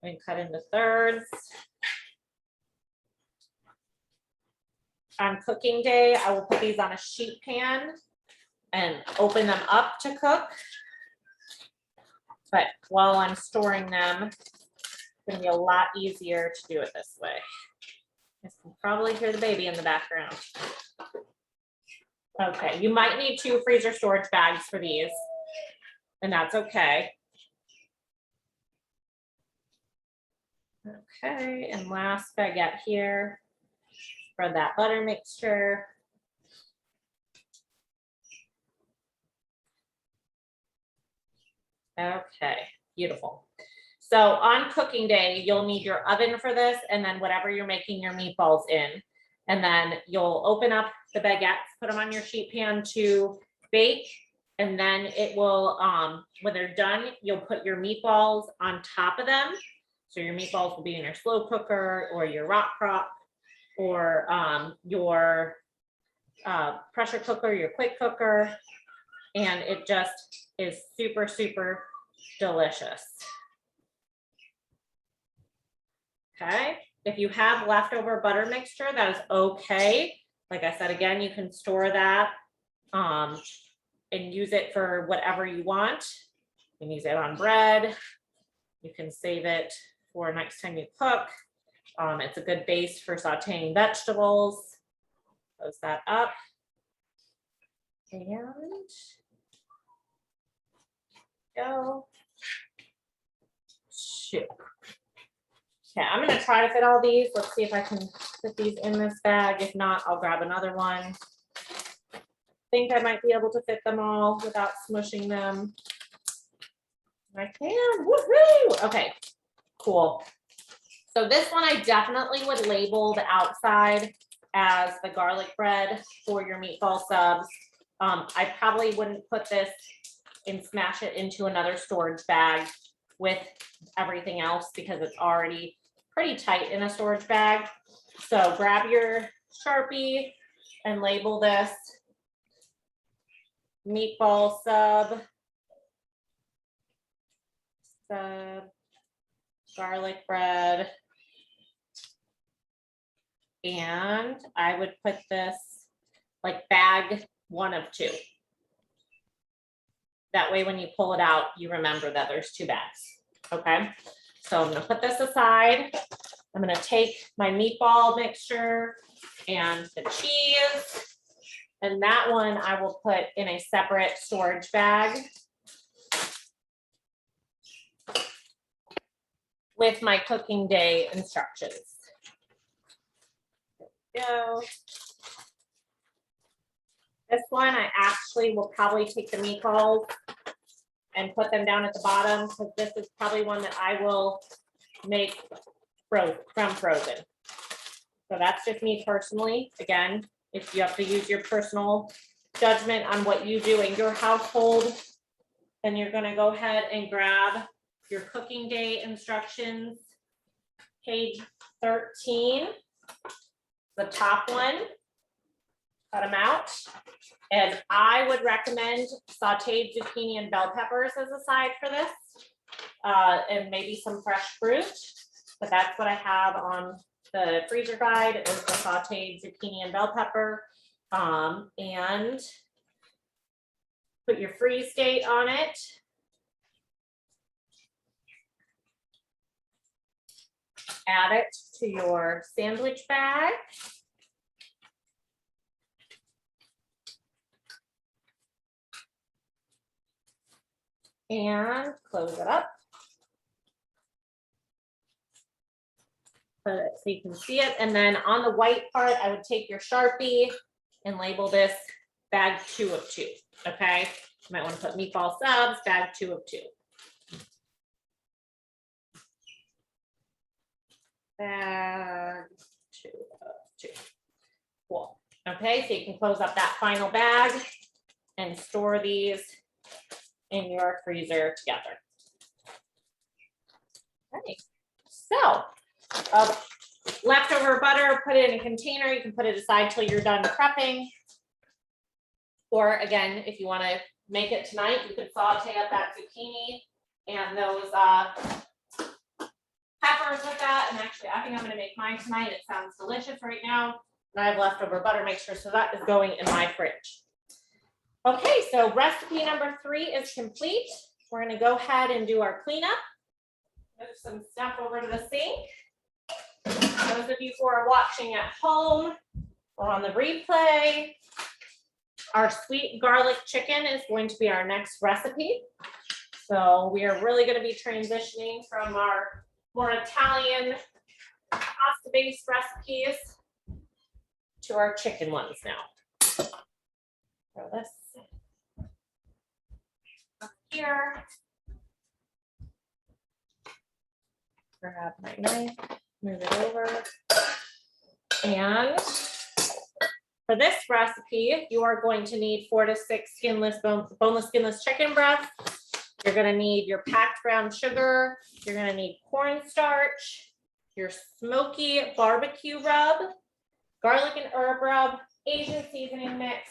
And cut into thirds. On cooking day, I will put these on a sheet pan and open them up to cook. But while I'm storing them, it's going to be a lot easier to do it this way. You can probably hear the baby in the background. Okay, you might need 2 freezer storage bags for these, and that's okay. Okay, and last baguette here. Spread that butter mixture. Okay, beautiful. So on cooking day, you'll need your oven for this, and then whatever you're making your meatballs in. And then you'll open up the baguettes, put them on your sheet pan to bake, and then it will, when they're done, you'll put your meatballs on top of them. So your meatballs will be in your slow cooker or your rock crock or your pressure cooker, your quick cooker, and it just is super, super delicious. Okay. If you have leftover butter mixture, that is okay. Like I said, again, you can store that and use it for whatever you want. You can use it on bread. You can save it for next time you cook. It's a good base for sauteing vegetables. Close that up. And go. Shoot. Okay, I'm gonna try to fit all these. Let's see if I can fit these in this bag. If not, I'll grab another one. Think I might be able to fit them all without smushing them. I can, woohoo! Okay, cool. So this one I definitely would label the outside as the garlic bread for your meatball subs. I probably wouldn't put this and smash it into another storage bag with everything else because it's already pretty tight in a storage bag. So grab your Sharpie and label this meatball sub garlic bread. And I would put this like bag 1 of 2. That way, when you pull it out, you remember that there's 2 bags. Okay, so I'm gonna put this aside. I'm gonna take my meatball mixture and the cheese, and that one I will put in a separate storage bag with my cooking day instructions. There we go. This one, I actually will probably take the meatballs and put them down at the bottom because this is probably one that I will make from frozen. So that's just me personally. Again, if you have to use your personal judgment on what you do in your household, then you're gonna go ahead and grab your cooking day instructions, page 13, the top one, cut them out. And I would recommend sauteed zucchini and bell peppers as a side for this, and maybe some fresh fruit. But that's what I have on the freezer guide is the sauteed zucchini and bell pepper. And put your freeze date on it. Add it to your sandwich bag. And close it up. Put it so you can see it. And then on the white part, I would take your Sharpie and label this bag 2 of 2. Okay. You might want to put meatball subs, bag 2 of 2. Bag 2 of 2. Cool. Okay, so you can close up that final bag and store these in your freezer together. Okay, so leftover butter, put it in a container. You can put it aside till you're done prepping. Or again, if you want to make it tonight, you could saute up that zucchini and those peppers with that. And actually, I think I'm going to make mine tonight. It sounds delicious right now. And I have leftover butter mixture, so that is going in my fridge. Okay, so recipe number 3 is complete. We're going to go ahead and do our cleanup. Move some stuff over to the sink. Those of you who are watching at home or on the replay, our sweet garlic chicken is going to be our next recipe. So we are really going to be transitioning from our more Italian pasta-based recipes to our chicken ones now. Throw this up here. Grab my knife, move it over. And for this recipe, you are going to need 4 to 6 boneless, skinless chicken breasts. You're going to need your packed brown sugar. You're going to need cornstarch, your smoky barbecue rub, garlic and herb rub, Asian seasoning mix.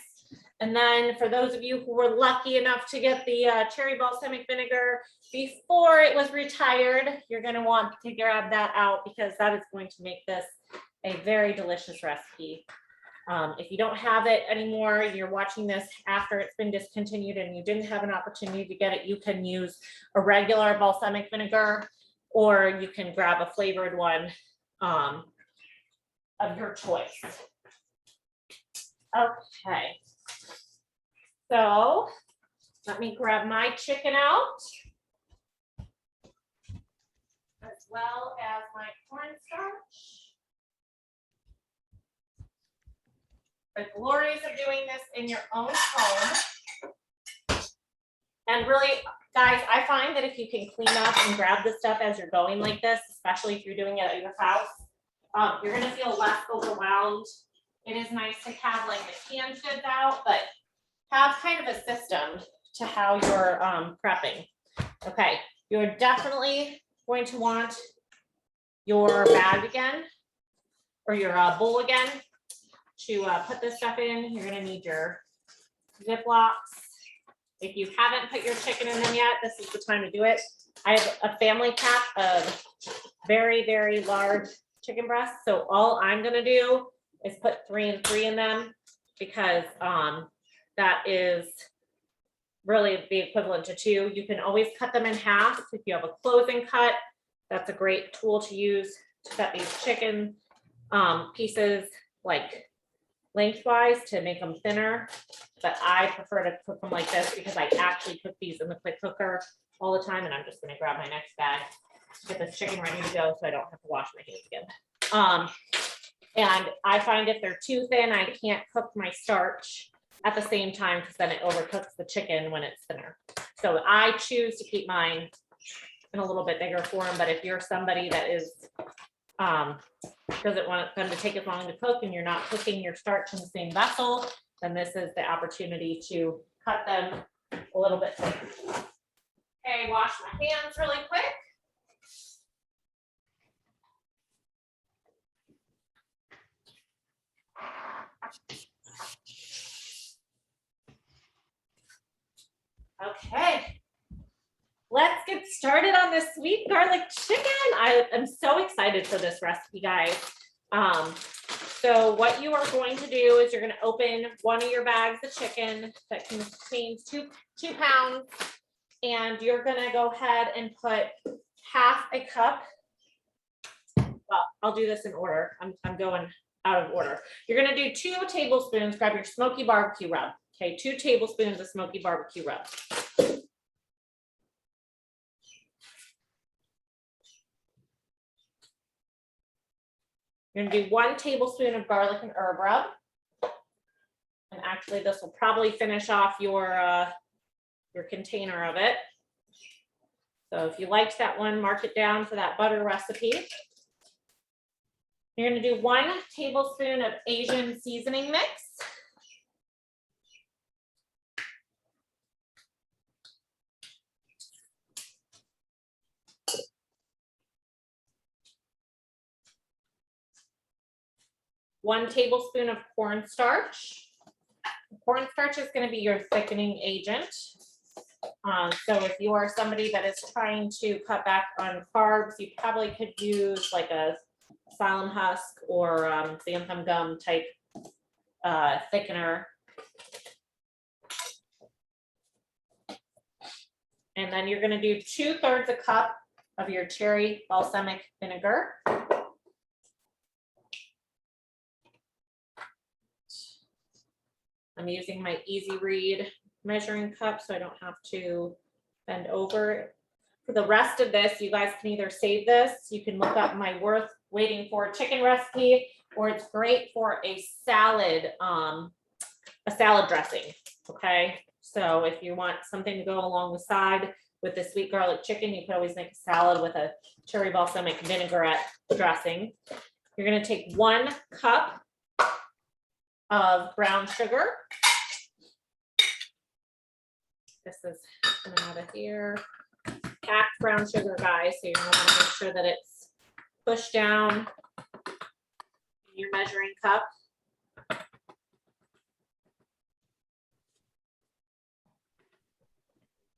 And then for those of you who were lucky enough to get the cherry balsamic vinegar before it was retired, you're going to want to grab that out because that is going to make this a very delicious recipe. If you don't have it anymore, you're watching this after it's been discontinued and you didn't have an opportunity to get it, you can use a regular balsamic vinegar or you can grab a flavored one of your choice. Okay. So let me grab my chicken out, as well as my cornstarch. The glories of doing this in your own home. And really, guys, I find that if you can clean up and grab the stuff as you're going like this, especially if you're doing it at your house, you're gonna feel less overwhelmed. It is nice to have like the canned goods out, but have kind of a system to how you're prepping. Okay, you're definitely going to want your bag again, or your bowl again, to put this stuff in. You're gonna need your Ziplocs. If you haven't put your chicken in them yet, this is the time to do it. I have a family pack of very, very large chicken breasts. So all I'm gonna do is put 3 and 3 in them, because that is really the equivalent to 2. You can always cut them in half. If you have a closing cut, that's a great tool to use to cut these chicken pieces like lengthwise to make them thinner. But I prefer to cook them like this because I actually cook these in the quick cooker all the time. And I'm just gonna grab my next bag, get this chicken ready to go so I don't have to wash my hands again. And I find if they're too thin, I can't cook my starch at the same time, because then it overcooks the chicken when it's thinner. So I choose to keep mine in a little bit bigger form. But if you're somebody that is doesn't want them to take as long to cook, and you're not cooking your starch in the same vessel, then this is the opportunity to cut them a little bit thicker. Okay, wash my hands really quick. Okay, let's get started on this sweet garlic chicken. I am so excited for this recipe, guys. So what you are going to do is you're going to open one of your bags of chicken that contains two pounds, and you're going to go ahead and put half a cup. Well, I'll do this in order. I'm going out of order. You're going to do 2 tablespoons. Grab your smoky barbecue rub. Okay, 2 tablespoons of smoky barbecue rub. You're gonna do 1 tablespoon of garlic and herb rub. And actually this will probably finish off your container of it. So if you liked that one, mark it down for that butter recipe. You're gonna do 1 tablespoon of Asian seasoning mix. One tablespoon of cornstarch. Cornstarch is going to be your thickening agent. So if you are somebody that is trying to cut back on carbs, you probably could use like a Salem husk or xanthan gum type thickener. And then you're going to do 2/3 a cup of your cherry balsamic vinegar. I'm using my Easy Read measuring cup so I don't have to bend over. For the rest of this, you guys can either save this, you can look up my worth waiting for chicken recipe, or it's great for a salad dressing. Okay, so if you want something to go along the side with the sweet garlic chicken, you could always make a salad with a cherry balsamic vinaigrette dressing. You're going to take 1 cup of brown sugar. This is coming out of here. Packed brown sugar, guys. So you're going to want to make sure that it's pushed down in your measuring cup.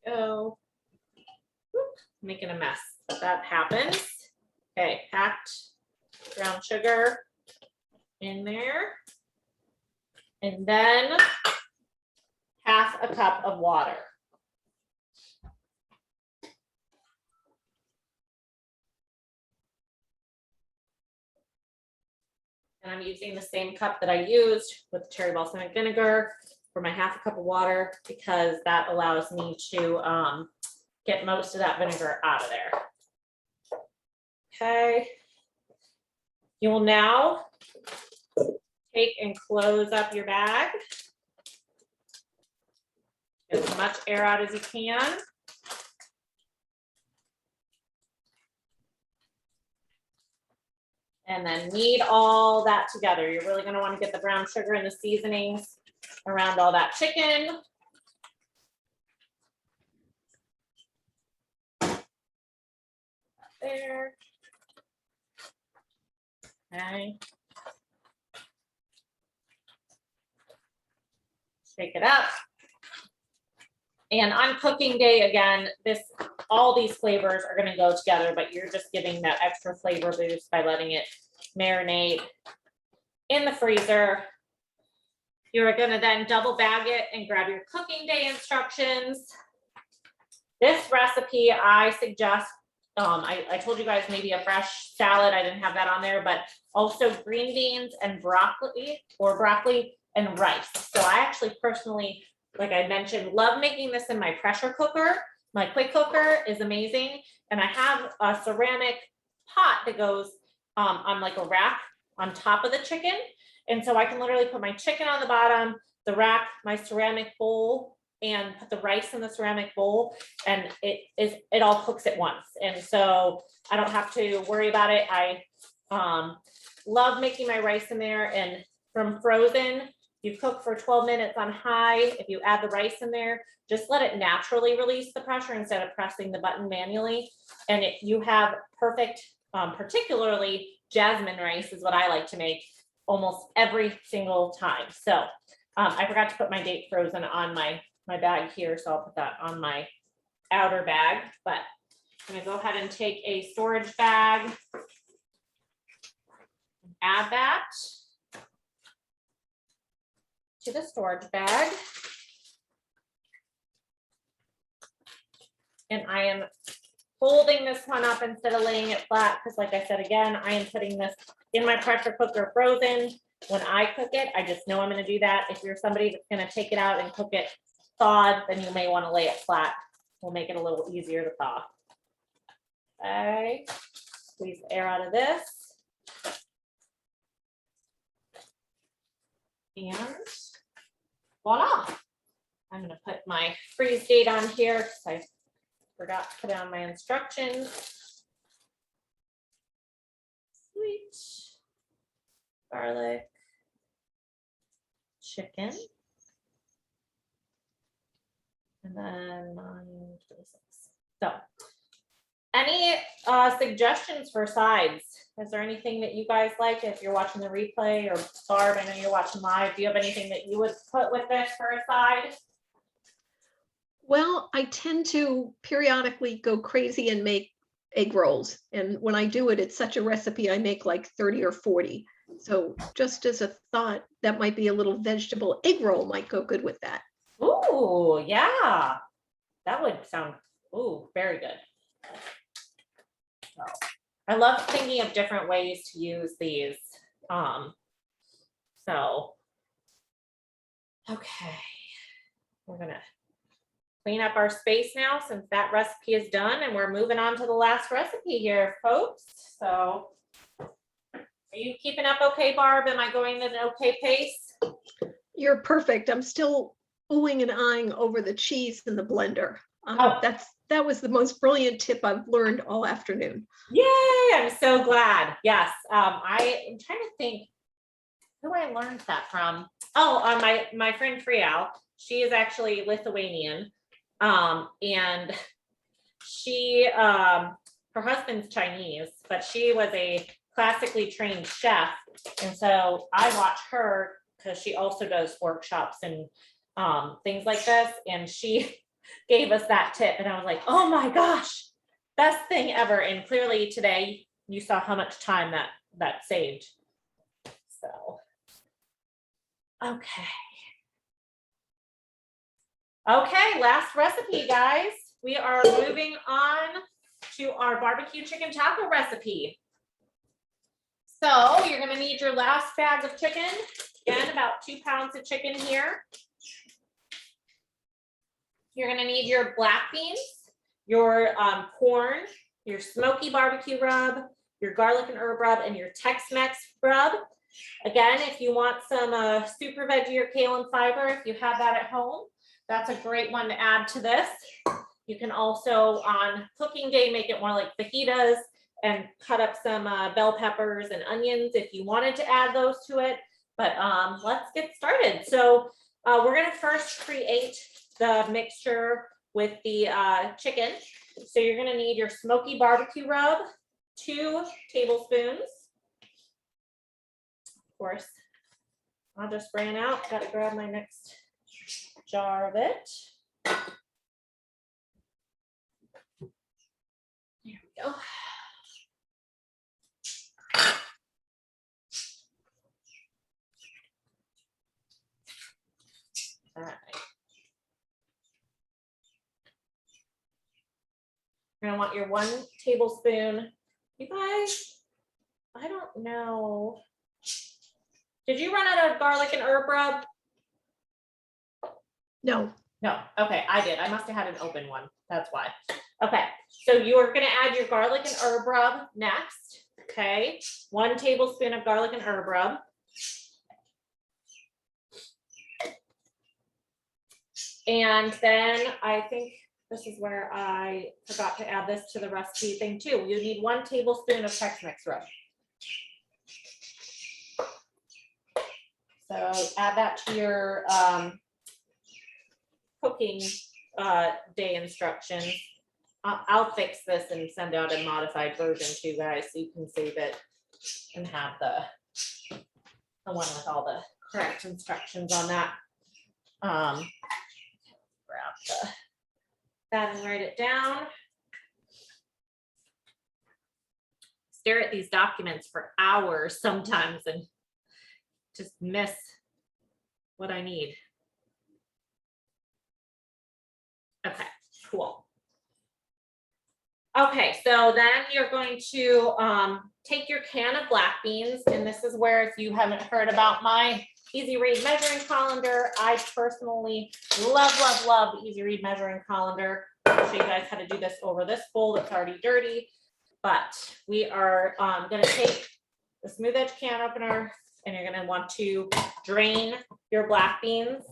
Go. Whoop, making a mess. That happens. Okay, packed brown sugar in there. And then half a cup of water. And I'm using the same cup that I used with cherry balsamic vinegar for my 1/2 cup of water, because that allows me to get most of that vinegar out of there. Okay. You will now take and close up your bag. Get as much air out as you can. And then knead all that together. You're really going to want to get the brown sugar and the seasonings around all that chicken. There. Okay. Shake it up. And on cooking day, again, all these flavors are going to go together, but you're just giving that extra flavor boost by letting it marinate in the freezer. You're going to then double bag it and grab your cooking day instructions. This recipe, I suggest, I told you guys maybe a fresh salad. I didn't have that on there, but also green beans and broccoli, or broccoli and rice. So I actually personally, like I mentioned, love making this in my pressure cooker. My quick cooker is amazing. And I have a ceramic pot that goes on like a rack on top of the chicken. And so I can literally put my chicken on the bottom, the rack, my ceramic bowl, and put the rice in the ceramic bowl, and it all cooks at once. And so I don't have to worry about it. I love making my rice in there, and from frozen, you cook for 12 minutes on high. If you add the rice in there, just let it naturally release the pressure instead of pressing the button manually. And you have perfect, particularly jasmine rice is what I like to make almost every single time. So I forgot to put my date frozen on my bag here, so I'll put that on my outer bag. But I'm gonna go ahead and take a storage bag, add that to the storage bag. And I am folding this one up instead of laying it flat, because like I said, again, I am putting this in my pressure cooker frozen. When I cook it, I just know I'm going to do that. If you're somebody that's going to take it out and cook it thawed, then you may want to lay it flat. We'll make it a little easier to thaw. Okay, squeeze the air out of this. And voila. I'm going to put my freeze date on here because I forgot to put it on my instructions. Sweet garlic chicken. And then 9:26. So, any suggestions for sides? Is there anything that you guys like if you're watching the replay, or Barb, I know you're watching live. Do you have anything that you would put with this for a side? Well, I tend to periodically go crazy and make egg rolls. And when I do it, it's such a recipe, I make like 30 or 40. So just as a thought, that might be a little vegetable egg roll might go good with that. Ooh, yeah. That would sound, very good. So, I love thinking of different ways to use these. So, okay. We're gonna clean up our space now since that recipe is done, and we're moving on to the last recipe here, folks. So, are you keeping up okay, Barb? Am I going at an okay pace? You're perfect. I'm still oohing and eyeing over the cheese in the blender. That was the most brilliant tip I've learned all afternoon. Yay, I'm so glad. Yes, I'm trying to think who I learned that from. Oh, my friend Frial. She is actually Lithuanian, and she her husband's Chinese, but she was a classically trained chef, and so I watch her because she also does workshops and things like this, and she gave us that tip, and I was like, oh my gosh, best thing ever. And clearly today you saw how much time that saved. So okay, last recipe, guys. We are moving on to our barbecue chicken taco recipe. So you're gonna need your last bag of chicken. Again, about 2 pounds of chicken here. You're gonna need your black beans, your corn, your smoky barbecue rub, your garlic and herb rub, and your Tex-Mex rub. Again, if you want some super veggie or kale and fiber, if you have that at home, that's a great one to add to this. You can also on cooking day make it more like fajitas and cut up some bell peppers and onions if you wanted to add those to it. But let's get started. So we're gonna first create the mixture with the chicken. So you're gonna need your smoky barbecue rub, 2 tablespoons. Of course, I just ran out, gotta grab my next jar of it. There we go. All right. You're gonna want your 1 tablespoon. You guys, I don't know. Did you run out of garlic and herb rub? No, No, okay, I did. I must have had an open one. That's why. Okay, so you're gonna add your garlic and herb rub next. Okay, 1 tablespoon of garlic and herb rub. And then I think this is where I forgot to add this to the recipe thing too. You need 1 tablespoon of Tex-Mex rub. So add that to your cooking day instructions. I'll fix this and send out a modified version to you guys so you can save it and have the one with all the correct instructions on that. Grab that and write it down. Stare at these documents for hours sometimes and just miss what I need. Okay, cool. Okay, so then you're going to take your can of black beans, and this is where, if you haven't heard about my Easy Read measuring colander, I personally love the Easy Read measuring colander. I'll show you guys how to do this over this bowl that's already dirty, but we are gonna take the smooth edge can opener, and you're gonna want to drain your black beans.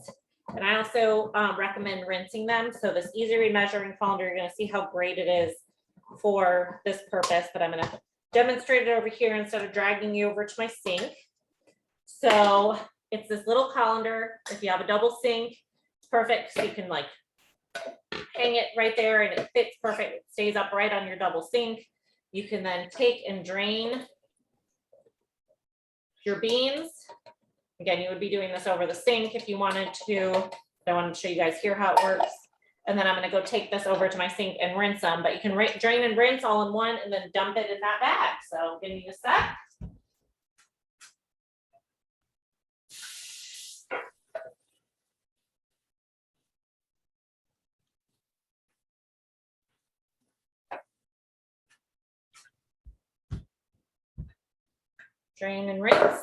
And I also recommend rinsing them. So this Easy Read measuring colander, you're gonna see how great it is for this purpose, but I'm gonna demonstrate it over here instead of dragging you over to my sink. So it's this little colander. If you have a double sink, it's perfect. So you can like hang it right there and it fits perfect. It stays up right on your double sink. You can then take and drain your beans. Again, you would be doing this over the sink if you wanted to. I wanted to show you guys here how it works. And then I'm gonna go take this over to my sink and rinse them, but you can drain and rinse all in one and then dump it in that bag. So give me a sec. Drain and rinse.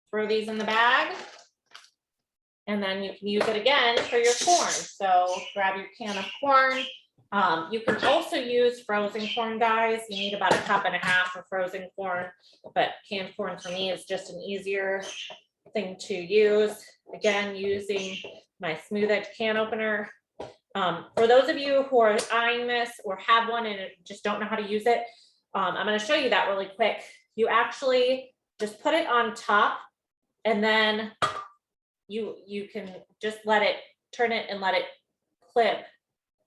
Throw these in the bag. And then you can use it again for your corn. So grab your can of corn. You can also use frozen corn, guys. You need about 1.5 cups of frozen corn, but canned corn for me is just an easier thing to use. Again, using my smooth edge can opener. For those of you who are eyeing this or have one and just don't know how to use it, I'm going to show you that really quick. You actually just put it on top, and then you can just let it, turn it and let it clip,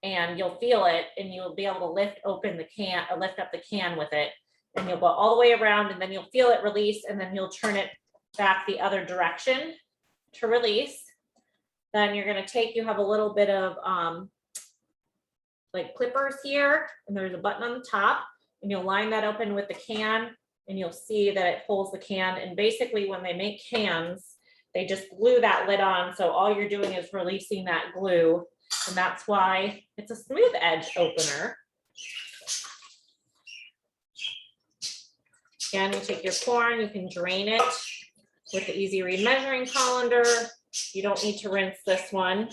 and you'll feel it, and you'll be able to lift open the can, or lift up the can with it, and you'll go all the way around, and then you'll feel it release, and then you'll turn it back the other direction to release. Then you're going to take, you have a little bit of like clippers here, and there's a button on the top, and you'll line that open with the can, and you'll see that it pulls the can. And basically when they make cans, they just glue that lid on. So all you're doing is releasing that glue. And that's why it's a smooth edge opener. Again, you take your corn, you can drain it with the Easy Read measuring colander. You don't need to rinse this one.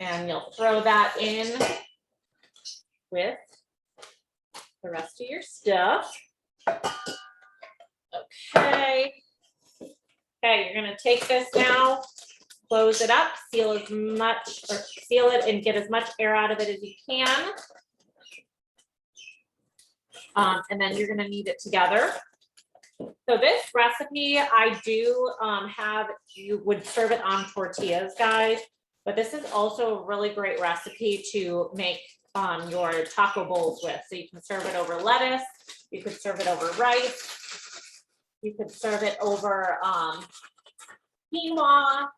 And you'll throw that in with the rest of your stuff. Okay. Okay, you're gonna take this now, close it up, seal as much, or seal it and get as much air out of it as you can. And then you're gonna knead it together. So this recipe, I do have, you would serve it on tortillas, guys, but this is also a really great recipe to make your taco bowls with. So you can serve it over lettuce, you could serve it over rice, you could serve it over quinoa,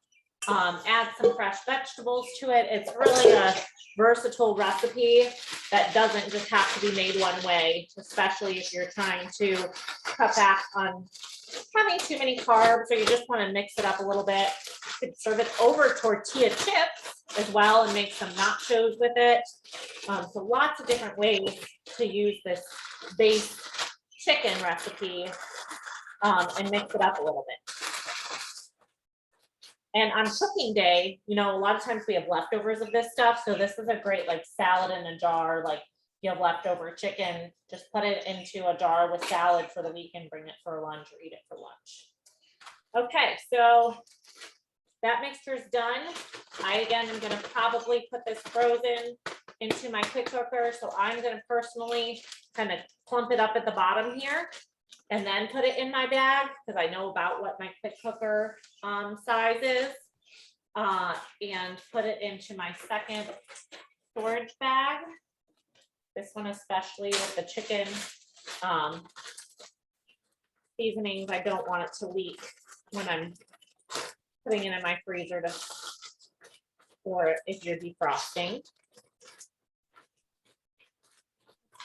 add some fresh vegetables to it. It's really a versatile recipe that doesn't just have to be made one way, especially if you're trying to cut back on having too many carbs or you just want to mix it up a little bit. You could serve it over tortilla chips as well and make some nachos with it. So lots of different ways to use this base chicken recipe and mix it up a little bit. And on cooking day, you know, a lot of times we have leftovers of this stuff. So this is a great like salad in a jar. Like you have leftover chicken, just put it into a jar with salad for the week and bring it for lunch or eat it for lunch. Okay, so that mixture is done. Again, I'm gonna probably put this frozen into my quick cooker. So I'm gonna personally kind of clump it up at the bottom here and then put it in my bag because I know about what my quick cooker size is, and put it into my second storage bag. This one especially with the chicken seasonings, I don't want it to leak when I'm putting it in my freezer to, or if you're defrosting.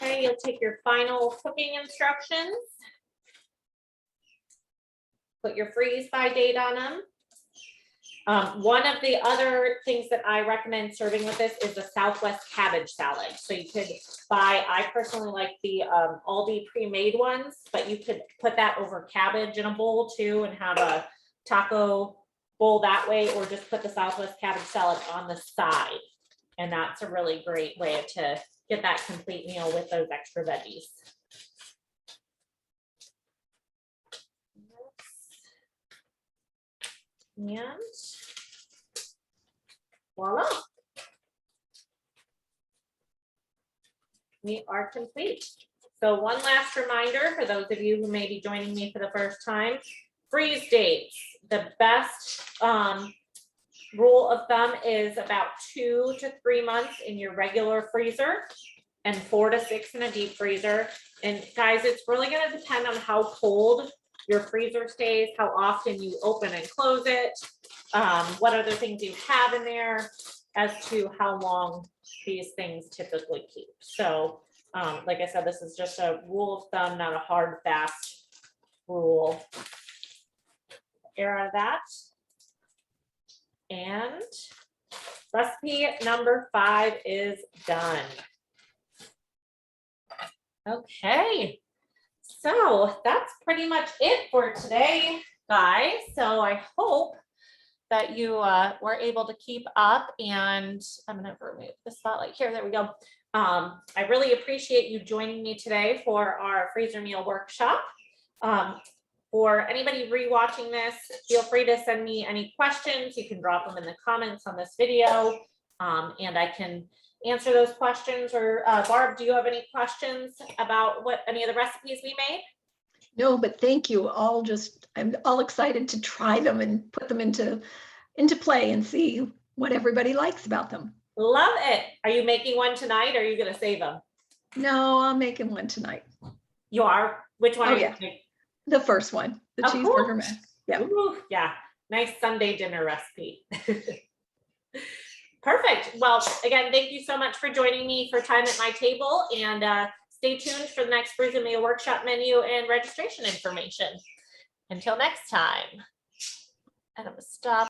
Okay, you'll take your final cooking instructions. Put your freeze by date on them. One of the other things that I recommend serving with this is the Southwest cabbage salad. So you could buy, I personally like the Aldi pre-made ones, but you could put that over cabbage in a bowl too and have a taco bowl that way, or just put the Southwest cabbage salad on the side. And that's a really great way to get that complete meal with those extra veggies. And voila. We are complete. So one last reminder for those of you who may be joining me for the first time, freeze dates. The best rule of thumb is about 2 to 3 months in your regular freezer and 4 to 6 in a deep freezer. And guys, it's really going to depend on how cold your freezer stays, how often you open and close it, what other things you have in there as to how long these things typically keep. So like I said, this is just a rule of thumb, not a hard, fast rule. Air out of that. And recipe number 5 is done. Okay. So that's pretty much it for today, guys. So I hope that you were able to keep up, and I'm gonna remove the spotlight here. There we go. I really appreciate you joining me today for our freezer meal workshop. For anybody rewatching this, feel free to send me any questions. You can drop them in the comments on this video, and I can answer those questions. Or Barb, do you have any questions about what any of the recipes we made? No, but thank you. I'm all excited to try them and put them into play and see what everybody likes about them. Love it. Are you making one tonight, or are you going to save them? No, I'm making one tonight. You are? Which one are you making? The first one, the cheeseburger mac. Yeah. Ooh, yeah. Nice Sunday dinner recipe. Perfect. Well, again, thank you so much for joining me for Time at My Table, and stay tuned for the next Freezer Meal Workshop menu and registration information. Until next time. And I'm gonna stop.